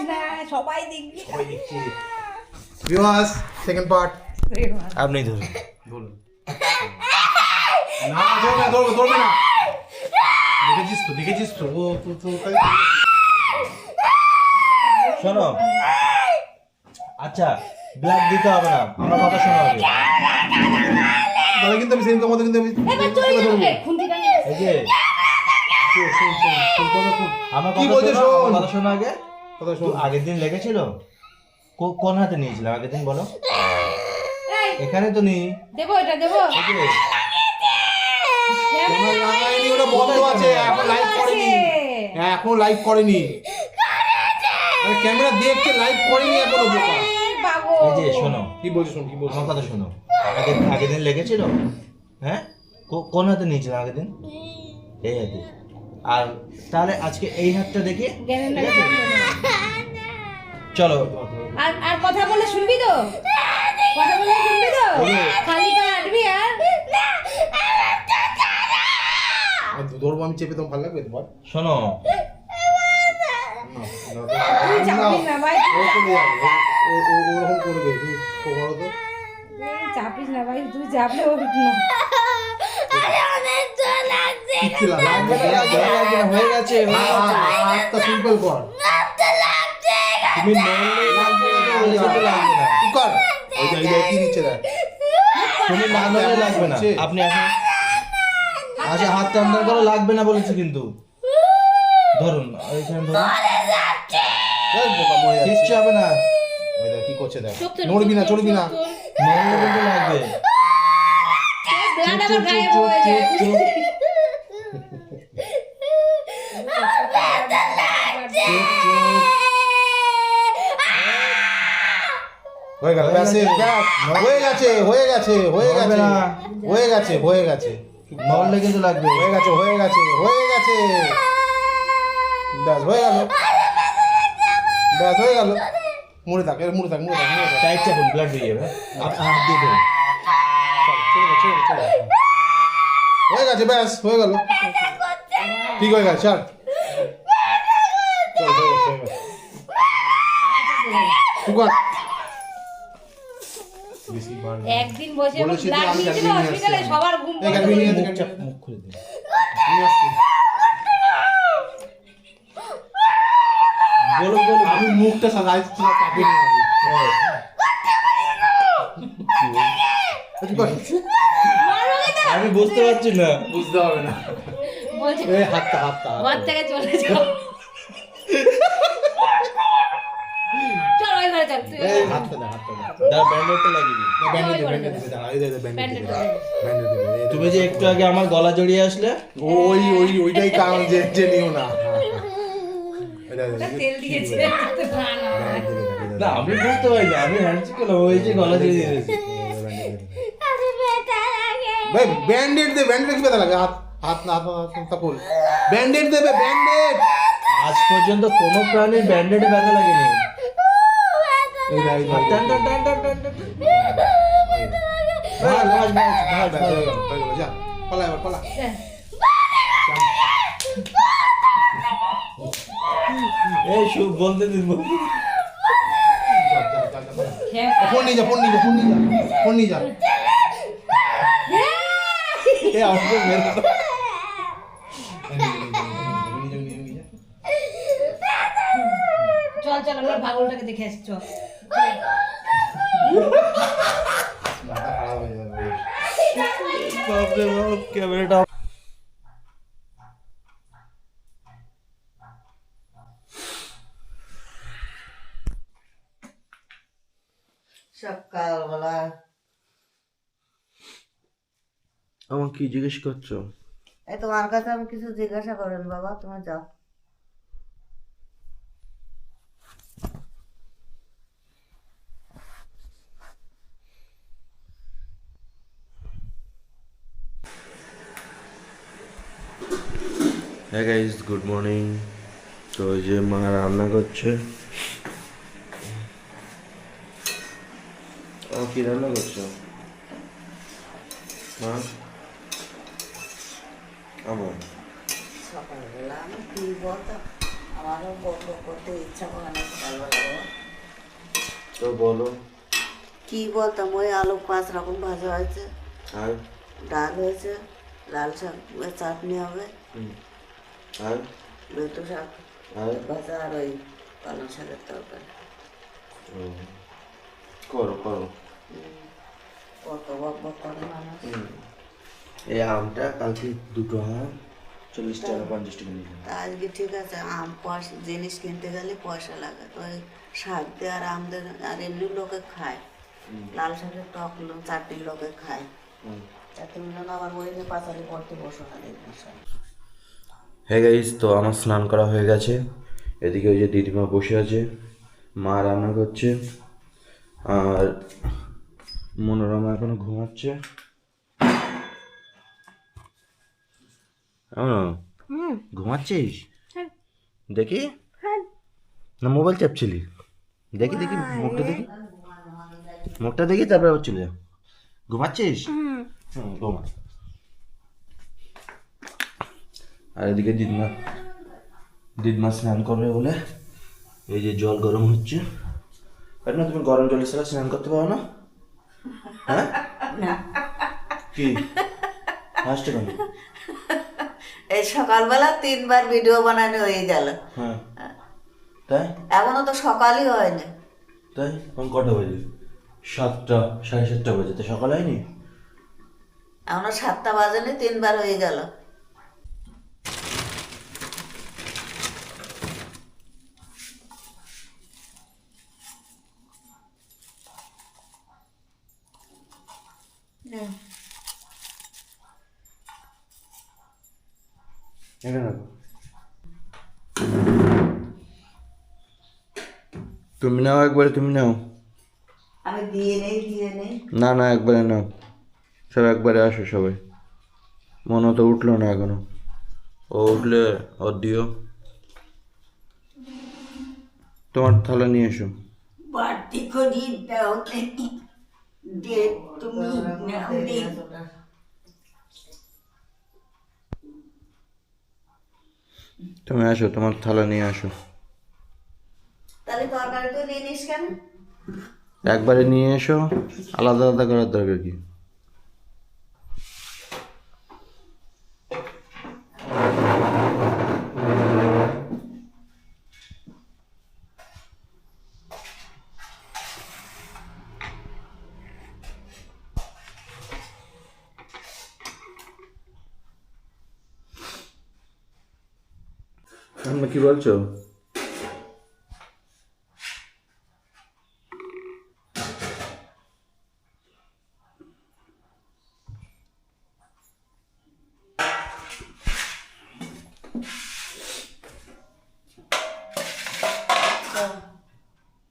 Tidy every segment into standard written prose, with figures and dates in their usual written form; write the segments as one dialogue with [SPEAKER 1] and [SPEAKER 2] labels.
[SPEAKER 1] না, সবাই দেখবি।
[SPEAKER 2] সবাই দেখছে। Viewers, second part.
[SPEAKER 3] আপনি ধরুন।
[SPEAKER 2] বলুন। না, ধরবে না। দেখেছিস তো, ও তো
[SPEAKER 3] শোনো, আচ্ছা ব্লাড দিতে হবে না, আমার কথা শোনো আগে।
[SPEAKER 2] তাহলে কিন্তু আমি সেদিনকে মতো কিন্তু আমি
[SPEAKER 1] এবার চলে যাবে, খুন্তিটা নিয়ে
[SPEAKER 3] এই যে আমার
[SPEAKER 2] কি
[SPEAKER 3] কথা
[SPEAKER 2] বলছো
[SPEAKER 3] শোনো,
[SPEAKER 2] শোন।
[SPEAKER 3] আমার কথা শোনো আগে।
[SPEAKER 2] কথা
[SPEAKER 3] তো
[SPEAKER 2] শোন।
[SPEAKER 3] আগের দিন লেগেছিল, কোন হাতে নিয়েছিলাম আগের দিন বলো?
[SPEAKER 1] এই,
[SPEAKER 3] এখানে তো নেই।
[SPEAKER 1] দেবো এটা দেবো।
[SPEAKER 3] এই যে,
[SPEAKER 2] ক্যামেরা লাগাইনি, ওটা বন্ধ আছে, এখন লাইভ করেনি। হ্যাঁ, এখন লাইভ করেনি। আরে ক্যামেরা দেখছে, লাইভ করেনি এখনো বোকা।
[SPEAKER 1] বাবু
[SPEAKER 3] এই যে শোনো,
[SPEAKER 2] কি বলছো শোন, কি বলছো?
[SPEAKER 3] আমার কথা শোনো। আগের দিন লেগেছিল, হ্যাঁ? কোন হাতে নিয়েছিলাম আগের দিন? এই হাতে। আর তাহলে আজকে এই হাতটা দেখি।
[SPEAKER 1] জ্ঞানের
[SPEAKER 3] ঠিক
[SPEAKER 1] নামে
[SPEAKER 3] আছে?
[SPEAKER 1] চলো।
[SPEAKER 3] চলো।
[SPEAKER 1] আর আর কথা বলে শুনবি তো? কথা বলে শুনবি তো?
[SPEAKER 3] ওকে।
[SPEAKER 1] খালি পায়ে হাঁটবি আর?
[SPEAKER 2] আর ধরবো আমি চেপে, তোমার ভালো লাগবে তোমার?
[SPEAKER 3] শোনো,
[SPEAKER 1] তুই চাপিস না ভাই।
[SPEAKER 2] ও চলে যাবে, ওরকম করবে, তুমি করো তো।
[SPEAKER 1] তুই চাপিস না ভাই, তুই চাপলে ও উঠবে না।
[SPEAKER 2] কিচ্ছু লাগবে না,
[SPEAKER 3] লাগবে না, হয়ে গেছে, হয়ে গেছে।
[SPEAKER 2] হাতটা সিম্পল কর।
[SPEAKER 3] তুমি নড়লে লাগবে না, বলেছি তো লাগবে না।
[SPEAKER 2] তুই কর। ওই যে কি দিচ্ছে দেখ।
[SPEAKER 3] তুমি না নড়লে লাগবে না। আপনি এখন আচ্ছা হাত টান্ডার করে লাগবে না বলেছি কিন্তু। ধরুন, এইখানে ধরুন।
[SPEAKER 2] দেখ বোকা মরে যাচ্ছে।
[SPEAKER 3] কিচ্ছু হবে না।
[SPEAKER 2] ওই দেখ কি করছে দেখ।
[SPEAKER 1] চোখ তোল,
[SPEAKER 2] নড়বি না,
[SPEAKER 1] চোখ
[SPEAKER 2] চড়বি
[SPEAKER 1] তোল,
[SPEAKER 2] না।
[SPEAKER 1] চোখ তোল।
[SPEAKER 3] নড়লে কিন্তু লাগবে।
[SPEAKER 1] তোর blood আবার গায়েব হয়ে যায়।
[SPEAKER 2] হয়ে গেল, ব্যাস এই, ব্যাস। হয়ে গেছে, হয়ে গেছে, হয়ে
[SPEAKER 3] নড়বে
[SPEAKER 2] গেছে,
[SPEAKER 3] না।
[SPEAKER 2] হয়ে গেছে, হয়ে গেছে,
[SPEAKER 3] নড়লে কিন্তু লাগবে।
[SPEAKER 2] হয়ে গেছে, হয়ে গেছে, হয়ে গেছে। ব্যাস হয়ে গেল, ব্যাস হয়ে গেল। মুড়ে থাক, মুড়ে থাক, মুড়ে থাক, মুড়ে থাক।
[SPEAKER 3] টাইট চাপুন, ব্লাড বেরিয়ে যাবে। হাত দিয়ে ধরুন।
[SPEAKER 2] চলো, ছেড়ে দে, ছেড়ে দে, ছেড়ে দে। হয়ে গেছে, ব্যাস হয়ে গেল, ঠিক হয়ে গেছে, ছাড়। চল, হয়ে গেছে, হয়ে গেছে। তুই কর। বেশি বার না।
[SPEAKER 1] একদিন বসে
[SPEAKER 2] বলেছি তো
[SPEAKER 1] ব্লাড
[SPEAKER 2] আমি
[SPEAKER 1] নিয়েছিল
[SPEAKER 2] গাড়ি নিয়ে
[SPEAKER 1] হসপিটালে,
[SPEAKER 2] আসছি।
[SPEAKER 1] সবার ঘুম
[SPEAKER 2] এই গাড়ি
[SPEAKER 1] বন্ধ।
[SPEAKER 2] নিয়ে
[SPEAKER 3] মুখ চাপ, মুখ খুলে দিন।
[SPEAKER 2] নিয়ে আসছি।
[SPEAKER 3] বলো বলো।
[SPEAKER 2] আমি মুখটা সাজাইছি না, কাপড় নিয়ে আমি। তুই কর।
[SPEAKER 1] মারোগে তো?
[SPEAKER 3] আমি বুঝতে পারছি না।
[SPEAKER 2] বুঝতে হবে না।
[SPEAKER 1] বলছে
[SPEAKER 2] এই হাতটা, হাতটা,
[SPEAKER 1] ঘর
[SPEAKER 2] হাতটা।
[SPEAKER 1] থেকে চলে যাও। চল ওই ঘরে চল, তুই ওই
[SPEAKER 2] এই
[SPEAKER 1] ঘরে চল।
[SPEAKER 2] হাতটা দে, হাতটা দে।
[SPEAKER 3] দাঁড়া, ব্যান্ডেডটা লাগিয়ে দিই।
[SPEAKER 2] ব্যান্ডেজ দে, ব্যান্ডেজ দে, দাঁড়া, এই দে, ব্যান্ডেজ দে, ব্যান্ডেজ দে, এই দে।
[SPEAKER 3] তুমি যে একটু আগে আমার গলা জড়িয়ে আসলে,
[SPEAKER 2] ওইটাই কারণ যে নিও না। এটা
[SPEAKER 1] ওটা তেল দিয়েছে, তাতে প্রাণ হয়।
[SPEAKER 3] না আমি বুঝতে পারি না, আমি হ্যান্ডশেক করলাম, ওই যে গলা জড়িয়ে দিয়েছে।
[SPEAKER 2] ভাই ব্যান্ডেড দে, ব্যান্ডেড কি ব্যথা লাগে? হাত হাত না, হাত হাত খোল। ব্যান্ডেড দেবে, ব্যান্ডেড।
[SPEAKER 3] আজ পর্যন্ত কোনো প্রাণীর ব্যান্ডেডে ব্যথা লাগেনি।
[SPEAKER 2] এই দে, এই দে, এই দে।
[SPEAKER 3] টান টান টান টান টান টান। ভাই, ভাই, ভাই, ভাই,
[SPEAKER 2] ব্যাস,
[SPEAKER 3] ভাই।
[SPEAKER 2] হয়ে গেল, হয়ে গেল, যা। পালা এবার, পালা।
[SPEAKER 3] এই শুভ বলতে দিন, বলতে দিন।
[SPEAKER 2] যা, যা, যা, যা, পালা। ফোন নিয়ে যা, ফোন নিয়ে যা, ফোন নিয়ে যা, ফোন নিয়ে যা।
[SPEAKER 3] এই আমাকে মেরে দাও।
[SPEAKER 1] চল চল আমরা ভাগলটাকে দেখে আসি, চল।
[SPEAKER 2] মাথা খারাপ হয়ে যাবে।
[SPEAKER 3] বাপরে বাপ, ক্যামেরাটা
[SPEAKER 4] সকালবেলা
[SPEAKER 3] আমার কি জিজ্ঞেস করছো?
[SPEAKER 4] এই তোমার কাছে আমি কিছু জিজ্ঞাসা করেন বাবা, তুমি যাও।
[SPEAKER 3] হ্যাঁ গাইস, গুড মর্নিং। তো ওই যে মা রান্না করছে। ও কি রান্না করছো মা? আমার
[SPEAKER 4] সকালবেলা আমি কি বলতো, আমারও করতে ইচ্ছা করে না সকালবেলা বাবা।
[SPEAKER 3] তো বলো।
[SPEAKER 4] কি বলতাম, ওই আলু 5 রকম ভাজা হয়েছে,
[SPEAKER 3] আর
[SPEAKER 4] ডাল হয়েছে, লাল শাক চাটনি হবে,
[SPEAKER 3] আর
[SPEAKER 4] বেতু শাক
[SPEAKER 3] আর
[SPEAKER 4] ভাজা, আর ওই পালং শাকের তরকারি।
[SPEAKER 3] করো করো।
[SPEAKER 4] কত বক বক করে মানুষ।
[SPEAKER 3] এই আমটা কালকে 2টো আম 40 টাকা 50 টাকা নিলাম।
[SPEAKER 4] তা আজকে ঠিক আছে, আম পয়সা জিনিস কিনতে গেলে পয়সা লাগে, তো ওই শাক দিয়ে আর আম দিয়ে আর এমনি লোকে খায়, লাল শাকের টক চাটনি লোকে খায়। তা তুমি যেন আবার ওই যে পাঁচালি পড়তে বসো না দেখবি সব।
[SPEAKER 3] হ্যাঁ গাইস, তো আমার স্নান করা হয়ে গেছে। এদিকে ওই যে দিদিমা বসে আছে, মা রান্না করছে, আর মনোরমা এখনো ঘুমাচ্ছে। ঘুমাচ্ছিস? দেখি না, মোবাইল চাপছিলি? দেখি দেখি মুখটা দেখি, মুখটা দেখি, তারপরে আবার চলে যা। ঘুমাচ্ছিস? ঘুমা। আর এদিকে দিদিমা স্নান করবে বলে এই যে জল গরম হচ্ছে। আর না, তুমি গরম জলের সাথে স্নান করতে পারো না? হ্যাঁ কি হাসতে কেন?
[SPEAKER 4] এই সকালবেলা 3বার ভিডিও বানানো হয়ে গেল।
[SPEAKER 3] হ্যাঁ তাই?
[SPEAKER 4] এখনো তো সকালই হয়নি।
[SPEAKER 3] তাই এখন কটা বাজে? 7টা 7:30 বাজে, তো সকাল হয়নি?
[SPEAKER 4] এখনো 7টা বাজেনি, 3বার হয়ে গেল।
[SPEAKER 3] এখানে রাখো। তুমি নাও একবারে, তুমি নাও।
[SPEAKER 4] আমি দিয়ে নেই।
[SPEAKER 3] না না, একবারে নাও, সব একবারে আসো সবাই। মনে তো উঠলো না এখনো, ও উঠলে ওর দিও। তোমার থালা নিয়ে এসো।
[SPEAKER 4] বাড়তি করি দাও দেখি, দে তুমি নাও দে।
[SPEAKER 3] তুমি আসো, তোমার থালা নিয়ে আসো।
[SPEAKER 4] তাহলে তরকারি তো নিয়ে নিস কেন?
[SPEAKER 3] একবারে নিয়ে এসো, আলাদা আলাদা করার দরকার কি? কি বলছো?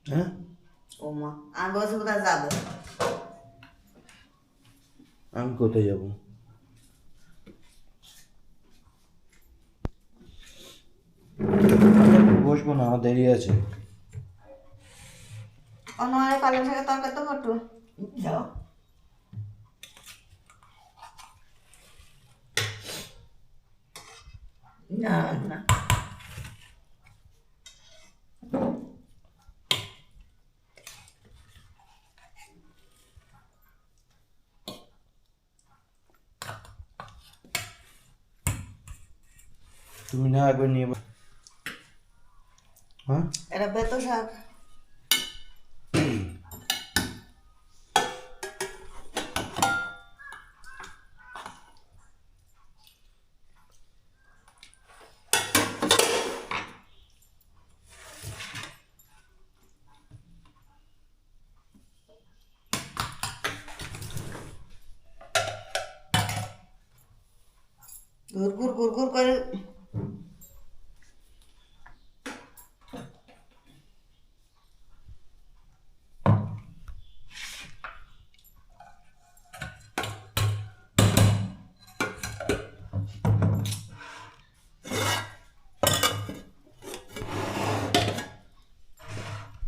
[SPEAKER 3] হ্যাঁ
[SPEAKER 4] ও মা, আমি বলছি কোথায় যাবো?
[SPEAKER 3] আমি কোথায় যাবো? বসবো না, আমার দেরি আছে।
[SPEAKER 4] অন্য পালং শাকের তরকারি তো কটু যাও। না না,
[SPEAKER 3] তুমি না একবার নিয়ে হ্যাঁ
[SPEAKER 4] এটা বেতো শাক। ঘুরঘুর ঘুরঘুর করে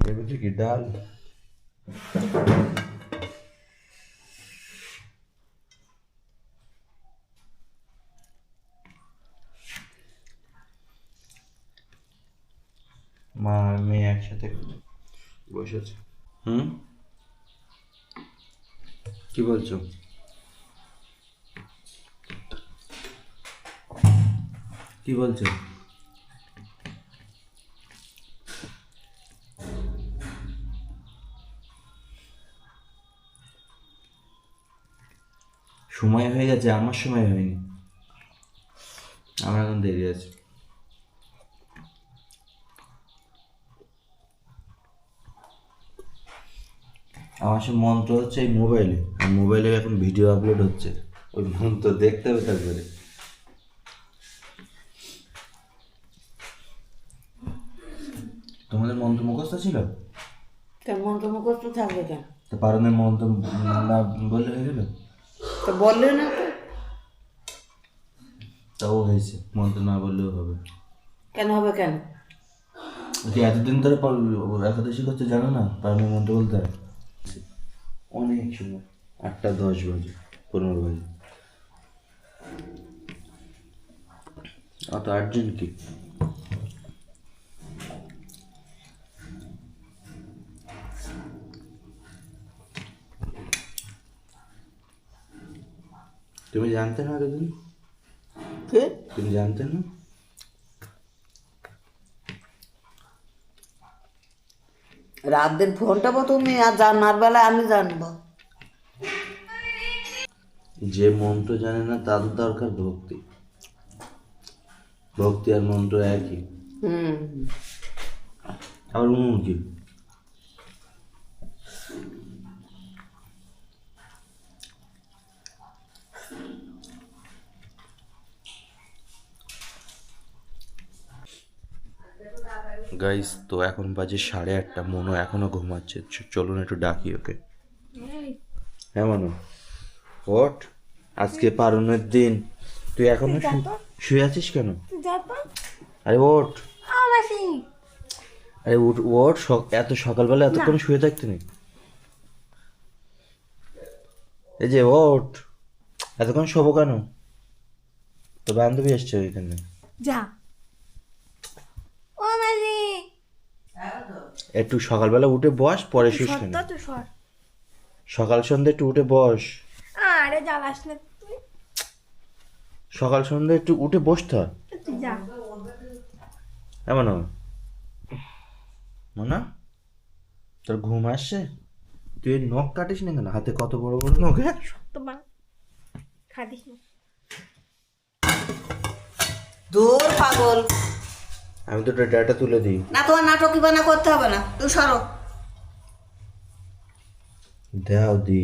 [SPEAKER 3] ভেবেছি কি ডাল। মা আর মেয়ে একসাথে বসেছে। কি বলছো? কি বলছো? সময় হয়ে গেছে, আমার সময় হয়নি, আমার এখন দেরি আছে। আমার সে মন্ত্র হচ্ছে এই মোবাইলে, আর মোবাইলে এখন ভিডিও আপলোড হচ্ছে, ওই মন্ত্র দেখতে হবে তারপরে। তোমাদের মন্ত্র মুখস্থ ছিল?
[SPEAKER 4] কেমন তো মুখস্থ থাকবে কেন?
[SPEAKER 3] তো পারনের মন্ত্র না বললে হয়ে গেল?
[SPEAKER 4] তো বললে না তো।
[SPEAKER 3] তাও হয়েছে, মন্ত্র না বললেও হবে।
[SPEAKER 4] কেন হবে কেন?
[SPEAKER 3] ওকে এতদিন ধরে একাদশী করতে জানো না, পারনের মন্ত্র বলতে হয় অনেক সময়। 8টা 10 বাজে, 15 বাজে। অত আর্জেন্ট কি? তুমি জানতে না এতদিন?
[SPEAKER 4] কে?
[SPEAKER 3] তুমি জানতে না?
[SPEAKER 4] রাত দিন ফোনটা তুমি আর জানার বেলায় আমি জানবো।
[SPEAKER 3] যে মন্ত্র জানে না তার দরকার ভক্তি। ভক্তি আর মন্ত্র একই। আবার কি? গাইস, তো এখন বাজে 8:30, মনো এখনো ঘুমাচ্ছে। চলুন একটু ডাকি ওকে। হ্যাঁ মনো, ওঠ, আজকে পারনের দিন, তুই এখনো শুয়ে আছিস কেন? আরে ওঠ, আরে ওঠ, এত সকালবেলা এতক্ষণ শুয়ে থাকতে নেই। এই যে ওঠ, এতক্ষণ শোবো কেন? তো বান্ধবী এসছে ওইখানে।
[SPEAKER 1] যা ও মাসি,
[SPEAKER 3] একটু সকালবেলা উঠে বস, পরে শুস কেন? সকাল সন্ধ্যে একটু উঠে বস।
[SPEAKER 1] আরে জ্বালাস না তুই,
[SPEAKER 3] সকাল সন্ধ্যে একটু উঠে বসতে হয়।
[SPEAKER 1] তুই যা।
[SPEAKER 3] এমন না, তোর ঘুম আসছে? তুই নখ কাটিস না কেন? হাতে কত বড় বড় নখ।
[SPEAKER 1] তোমার খাদিস না।
[SPEAKER 4] দূর পাগল,
[SPEAKER 3] আমি তো ডেটা তুলে দিই
[SPEAKER 4] না তোমার নাটক বানা করতে হবে না, তুই সরো।
[SPEAKER 3] দাও দি,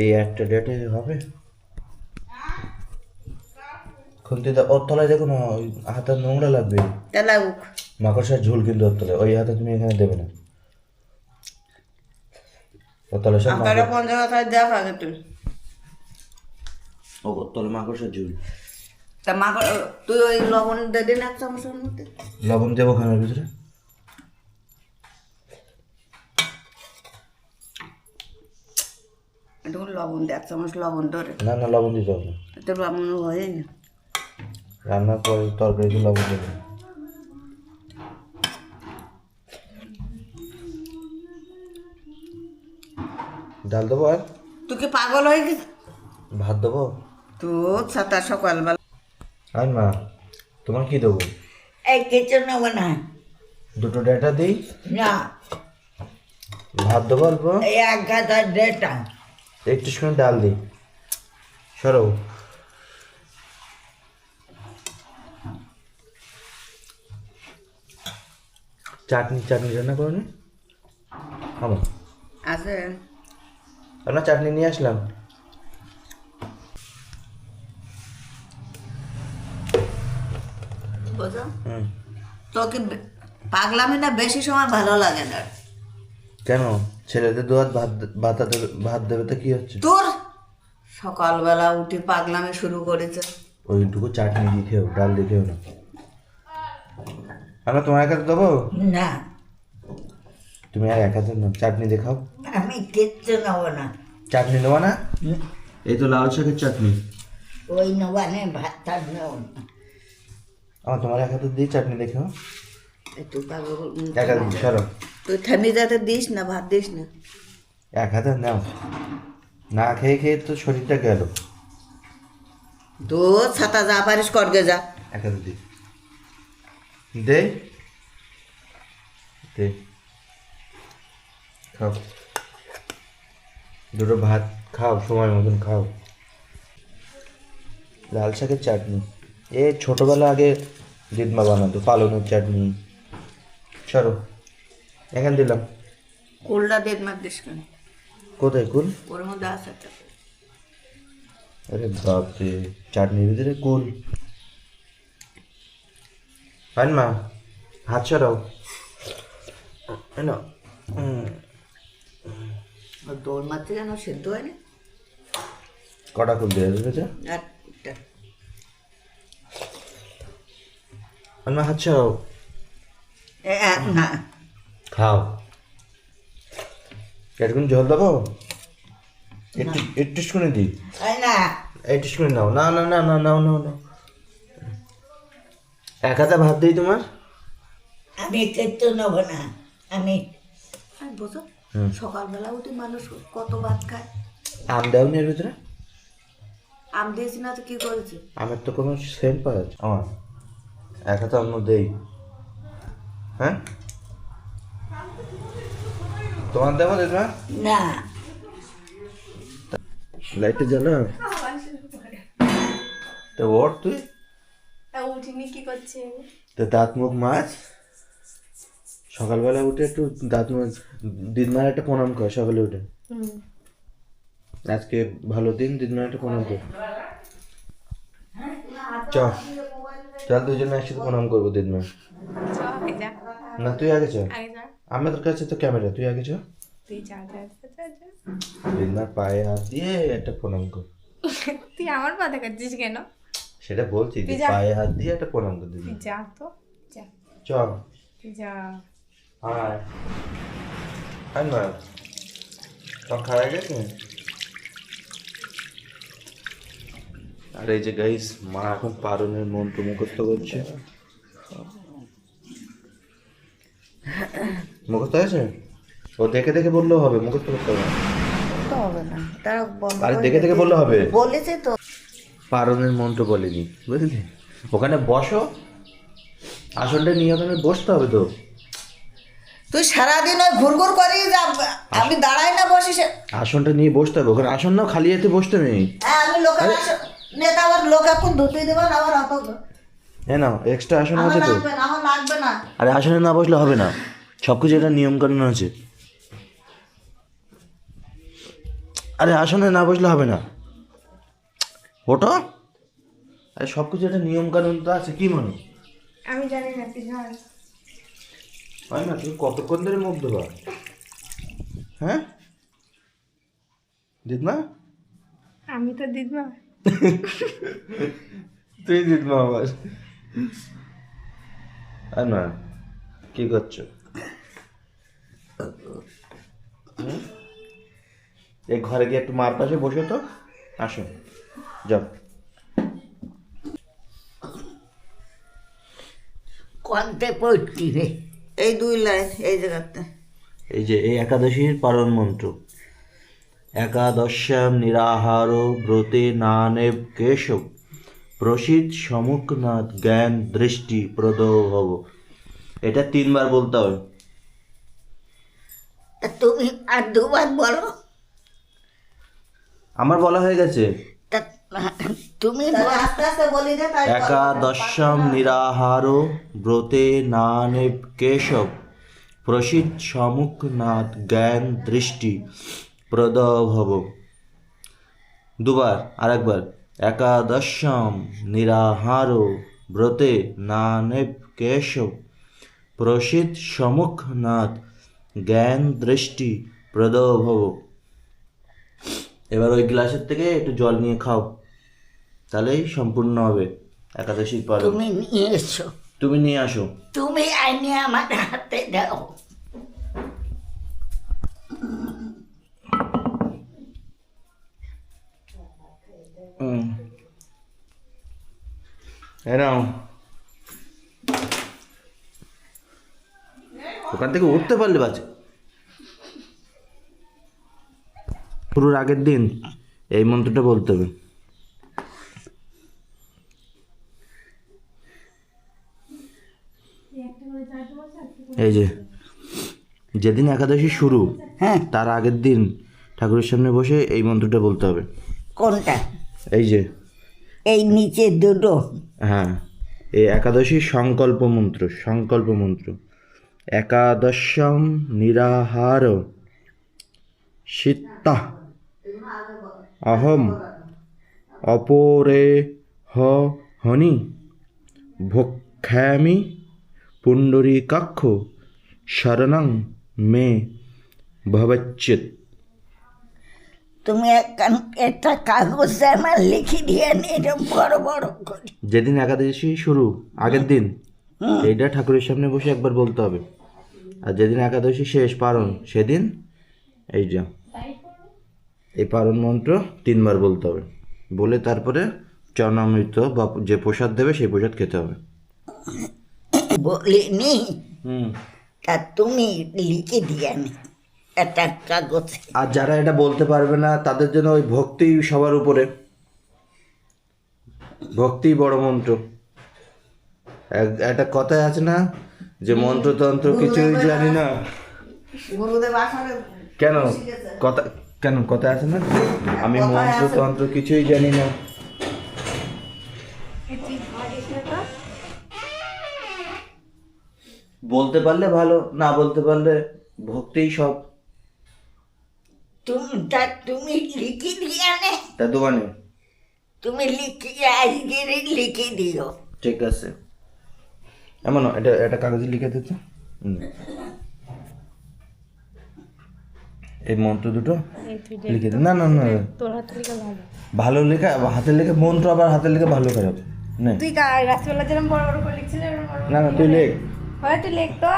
[SPEAKER 3] এই একটা ডেটা হবে। খুলতে দাও, ওর তলায় দেখো না, ওই হাতে নোংরা লাগবে।
[SPEAKER 4] তা লাগুক।
[SPEAKER 3] মাকড়সার ঝুল কিন্তু ওর তলায়, ওই হাতে তুমি এখানে দেবে না। ওর তলায় সব
[SPEAKER 4] আপনারা 50 দেখ আগে তুমি।
[SPEAKER 3] ও ওর তলায় মাকড়সার ঝুল।
[SPEAKER 4] তা তুই ওই লবণ দিয়ে দিন 1 চামচের মধ্যে।
[SPEAKER 3] লবণ দেবো খানার ভিতরে?
[SPEAKER 4] একটু লবণ দে, 1 চামচ লবণ ধরে।
[SPEAKER 3] না না, লবণ দিতে হবে না,
[SPEAKER 4] এত লবণ হয় না।
[SPEAKER 3] রান্নার পরে তরকারিতে লবণ দেবে। ডাল দেবো আর
[SPEAKER 4] তুই কি পাগল হয়ে গেছিস?
[SPEAKER 3] ভাত দেবো?
[SPEAKER 4] তোর সাতা সকালবেলা
[SPEAKER 3] আর মা, তোমার কি দেবো?
[SPEAKER 4] এই কিছু নেবো না।
[SPEAKER 3] দুটো ডেটা দিই
[SPEAKER 4] না,
[SPEAKER 3] ভাত দেবো অল্প,
[SPEAKER 4] এই 1 গাদা ডেটা।
[SPEAKER 3] একটু শুনে ডাল দিই। সরো, চাটনি রান্না করো নি? আমার
[SPEAKER 4] আছে
[SPEAKER 3] আপনার চাটনি নিয়ে আসলাম।
[SPEAKER 4] বুঝো তোকে পাগলামি না বেশি সময় ভালো লাগে না।
[SPEAKER 3] কেন? ছেলেদের দুয়াত ভাত দেবে তো কি হচ্ছে?
[SPEAKER 4] তোর সকালবেলা উঠে পাগলামি শুরু করেছে।
[SPEAKER 3] ওইটুকু চাটনি দিয়ে খেও, ডাল দিয়ে খেও না। আমরা তোমার এক হাতে দেবো?
[SPEAKER 4] না,
[SPEAKER 3] তুমি আর এক হাতে নাও, চাটনি দেখাও।
[SPEAKER 4] আমি কিচ্ছু নেবো না।
[SPEAKER 3] চাটনি নেবো না? এই তো লাল শাকের চাটনি।
[SPEAKER 4] ওই নেবো না, ভাত টাত নেবো না।
[SPEAKER 3] আমার তোমার এক হাতে দিয়ে চাটনি দেখাও।
[SPEAKER 4] একটু পাবো
[SPEAKER 3] এক হাতে সরো,
[SPEAKER 4] তুই থামি যাতে দিস না, ভাত দিস না।
[SPEAKER 3] এক হাতে নাও, না খেয়ে খেয়ে তো শরীরটা গেল।
[SPEAKER 4] তো ছাতা যা পারিস করগে যা।
[SPEAKER 3] এক হাতে দি, দে দে, খাও, দুটো ভাত খাও, সময় মতন খাও। লাল শাকের চাটনি, এ ছোটবেলা আগে দিদমা বানাতো, পালনের চাটনি। সরো, এখান দিলাম।
[SPEAKER 4] কুলটা দেড় মাস দিস কেন?
[SPEAKER 3] কোথায় কুল?
[SPEAKER 4] ওর মধ্যে আছে একটা।
[SPEAKER 3] আরে বাপরে, চাটনির ভিতরে কুল? হয় মা, হাত সরাও না।
[SPEAKER 4] আর দৌড় মারতে যেন সেদ্ধ হয় না।
[SPEAKER 3] কটা কুল দিয়ে দিয়েছে?
[SPEAKER 4] আর একটা।
[SPEAKER 3] মা হাত সরাও,
[SPEAKER 4] না
[SPEAKER 3] খাও। একটুকুন জল দেবো? একটু একটু শুনে দিই,
[SPEAKER 4] না
[SPEAKER 3] একটু শুনে নাও। না না না না, নাও নাও নাও। এক হাতে ভাত দিই তোমার।
[SPEAKER 4] আমি খেতে নেবো না। আমি বুঝো সকালবেলা উঠে মানুষ কত ভাত খায়।
[SPEAKER 3] আম দাও নি এর ভিতরে?
[SPEAKER 4] আম দিয়েছি না তো কি করেছি?
[SPEAKER 3] আমের তো কোনো সেন্ট পাওয়া যাচ্ছে আমার। এক হাতে অন্য দেই, হ্যাঁ তোমার দেবো দিদা?
[SPEAKER 4] না
[SPEAKER 3] লাইটটা জ্বালা তো। ওর তুই
[SPEAKER 1] উঠিনি কি করছে?
[SPEAKER 3] তো দাঁত মুখ মাছ, সকালবেলা উঠে একটু দাঁত মুখ, দিদমার একটা প্রণাম কর সকালে উঠে। আজকে ভালো দিন, দিদমার একটা প্রণাম কর। চল চল, দুজনে একসাথে প্রণাম করবো দিদমা। না তুই আগে চ, আমাদের কাছে তো ক্যামেরা, তুই আগে চ। দিদমার পায়ে হাত দিয়ে একটা প্রণাম কর।
[SPEAKER 1] তুই আমার পা দেখাচ্ছিস কেন?
[SPEAKER 3] সেটা বলছি, যে পায়ে হাত দিয়ে একটা প্রণাম কর দিদি।
[SPEAKER 1] যা তো যা,
[SPEAKER 3] চল
[SPEAKER 1] যা।
[SPEAKER 3] আয় আয় মা, সব খাওয়া গেছে? আর এই যে গাইস, মা এখন পারনের মন্ত্র মুখস্থ করছে। মুখস্থ হয়েছে? ও দেখে দেখে বললেও হবে, মুখস্থ করতে হবে না।
[SPEAKER 4] তো হবে না, তারা বন্ধ
[SPEAKER 3] আরে
[SPEAKER 4] করে
[SPEAKER 3] দেখে দেখে বললে হবে।
[SPEAKER 4] বলেছে তো।
[SPEAKER 3] পারনের মন্ত্র বলিনি, বুঝলি? ওখানে বসো, আসনটা নিয়ে ওখানে বসতে হবে তো।
[SPEAKER 4] তুই সারাদিন ওই ঘুরঘুর করি যা, আমি দাঁড়াই না বসি
[SPEAKER 3] আসনটা নিয়ে বসতে হবে, ওখানে আসন নাও, খালি হাতে বসতে নেই।
[SPEAKER 4] হ্যাঁ আমি লোকের নেতা, আবার লোক এখন ধুতে দেবেন আবার অত।
[SPEAKER 3] হ্যাঁ নাও, এক্সট্রা আসন
[SPEAKER 4] আমার
[SPEAKER 3] আছে তো।
[SPEAKER 4] লাগবে না, আমার লাগবে না।
[SPEAKER 3] আরে আসনে না বসলে হবে না, সব কিছু একটা নিয়ম কানুন আছে। আরে আসনে না বসলে হবে না, ওটো। আরে সব কিছু একটা নিয়ম কানুন তো আছে, কি মনে
[SPEAKER 1] আমি জানি না তুই জান।
[SPEAKER 3] হয় না? তুমি কতক্ষণ ধরে মুখ ধোবা? হ্যাঁ দিদমা?
[SPEAKER 1] আমি তো দিদমা।
[SPEAKER 3] তুই দিদমা আবার। আর না, কি করছো? এই ঘরে গিয়ে একটু মার পাশে বসে তো, আসো যাও।
[SPEAKER 4] কোনতে পড়তি রে? এই 2 লাইন এই জায়গাতে।
[SPEAKER 3] এই যে এই একাদশীর পালন মন্ত্র, একাদশ্যাম নিরাহার ব্রতে নানেব কেশব প্রসিদ সমুখনাথ জ্ঞান দৃষ্টি প্রদ ভব। এটা 3 বার বলতে হবে।
[SPEAKER 4] তা তুমি আর 2 বার বলো।
[SPEAKER 3] আমার বলা হয়ে গেছে।
[SPEAKER 4] তা তুমি আস্তে আস্তে বলি দে। তাই
[SPEAKER 3] একাদশ্যাম নিরাহার ব্রতে নানেব কেশব প্রসিদ সমুখনাথ জ্ঞান দৃষ্টি প্রদ ভব। 2 বার, আরেকবার। একাদশ্যাম নিরাহার ব্রতে নানেব কেশব প্রসিদ সমুখনাথ জ্ঞান দৃষ্টি প্রদ ভব। এবার ওই গ্লাসের থেকে একটু জল নিয়ে খাও, তাহলেই সম্পূর্ণ হবে একাদশীর পালন।
[SPEAKER 4] তুমি নিয়ে এসো,
[SPEAKER 3] তুমি নিয়ে আসো।
[SPEAKER 4] তুমি আইনে আমার হাতে দাও।
[SPEAKER 3] এ নাও। ওখান থেকে উঠতে পারলে বাঁচে। শুরুর আগের দিন এই মন্ত্রটা বলতে হবে। এই যে যেদিন একাদশী শুরু
[SPEAKER 4] হ্যাঁ
[SPEAKER 3] তার আগের দিন ঠাকুরের সামনে বসে এই মন্ত্রটা বলতে হবে।
[SPEAKER 4] কোনটা?
[SPEAKER 3] এই যে
[SPEAKER 4] এই নিচে দুটো।
[SPEAKER 3] হ্যাঁ, এই একাদশী সংকল্প মন্ত্র, সংকল্প মন্ত্র। একাদশম নিরাহার শীতা অহম অপরে হনি ভক্ষামি পুণ্ডরীকাক্ষ শরণং মে ভবচ্যুত।
[SPEAKER 4] তুমি একটা কাগজে আমার লিখে দিয়ে এরকম বড় বড় করে।
[SPEAKER 3] যেদিন একাদশী শুরু আগের দিন এইটা ঠাকুরের সামনে বসে একবার বলতে হবে। আর যেদিন একাদশী শেষ পারণ সেদিন এইটা এই পারণ মন্ত্র 3 বার বলতে হবে। বলে তারপরে চরণামৃত বা যে প্রসাদ দেবে সেই প্রসাদ খেতে হবে।
[SPEAKER 4] বলিনি
[SPEAKER 3] হুম।
[SPEAKER 4] তা তুমি লিখে দিয়ে একটা কাগজে।
[SPEAKER 3] আর যারা এটা বলতে পারবে না তাদের জন্য ওই ভক্তি সবার উপরে, ভক্তি বড় মন্ত্র। একটা কথায় আছে না যে মন্ত্রতন্ত্র কিছুই জানি না।
[SPEAKER 4] গুরুদেব আসলে
[SPEAKER 3] কেন কথা আছে না, আমি মন্ত্রতন্ত্র কিছুই জানি না। বলতে পারলে ভালো, না বলতে পারলে ভক্তিই সব।
[SPEAKER 4] তুমি লিখে দিয়ে
[SPEAKER 3] তা দোকানে
[SPEAKER 4] তুমি লিখে আজকে লিখে দিও।
[SPEAKER 3] ঠিক আছে, এমন এটা কাগজে লিখে দিতে। এই মন্ত্র দুটো লিখে দে। না না না,
[SPEAKER 1] তোর হাতে লেখা ভালো।
[SPEAKER 3] ভালো লেখা হাতের লেখা মন্ত্র আবার হাতের লেখা ভালো খারাপ না।
[SPEAKER 1] তুই রাত্রিবেলা যেরকম বড় বড় করে লিখছিলি এরকম বড় বড়
[SPEAKER 3] না না, তুই লেখ
[SPEAKER 1] হয়, তুই লেখ তো,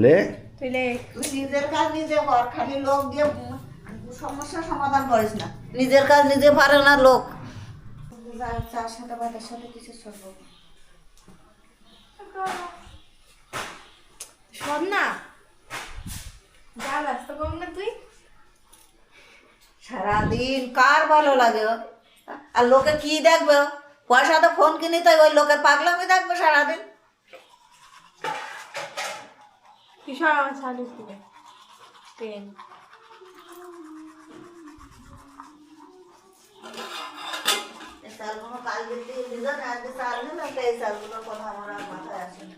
[SPEAKER 3] লেখ।
[SPEAKER 1] তুই লেখ।
[SPEAKER 4] তুই নিজের কাজ নিজে কর, খালি লোক দিয়ে সমস্যার সমাধান করিস না। নিজের কাজ নিজে পারে না লোক। চার সাথে বাদের সাথে কিছু সরব
[SPEAKER 1] শোন না, যা ব্যস্ত কম না তুই।
[SPEAKER 4] সারাদিন কার ভালো লাগে? আর লোকে কি দেখবে? পয়সা তো ফোন কিনি, তাই ওই লোকের পাগলামি দেখবে সারাদিন।
[SPEAKER 1] কিশোর আমার ছাড়িস দিবে পেন।
[SPEAKER 4] এই সালগুলো কালকে দিয়ে দিলো না, আজকে সাল নেই না, এই সালগুলোর কথা আমার আর মাথায় আসে না।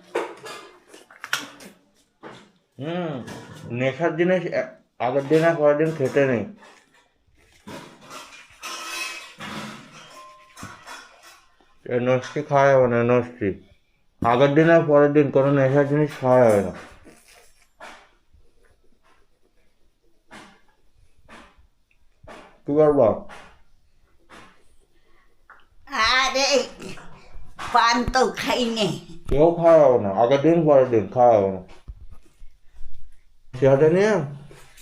[SPEAKER 3] নেশার জিনিস আগের দিন আর পরের দিন খেতে নেই। নষ্টি খাওয়া যাবে না, নষ্টি আগের দিন আর পরের দিন কোনো নেশার জিনিস খাওয়া যাবে না। কি করবো?
[SPEAKER 4] আরে পান তো খাইনি।
[SPEAKER 3] কেউ খাওয়া যাবে না, আগের দিন পরের দিন খাওয়া যাবে না। সেটা নিয়ে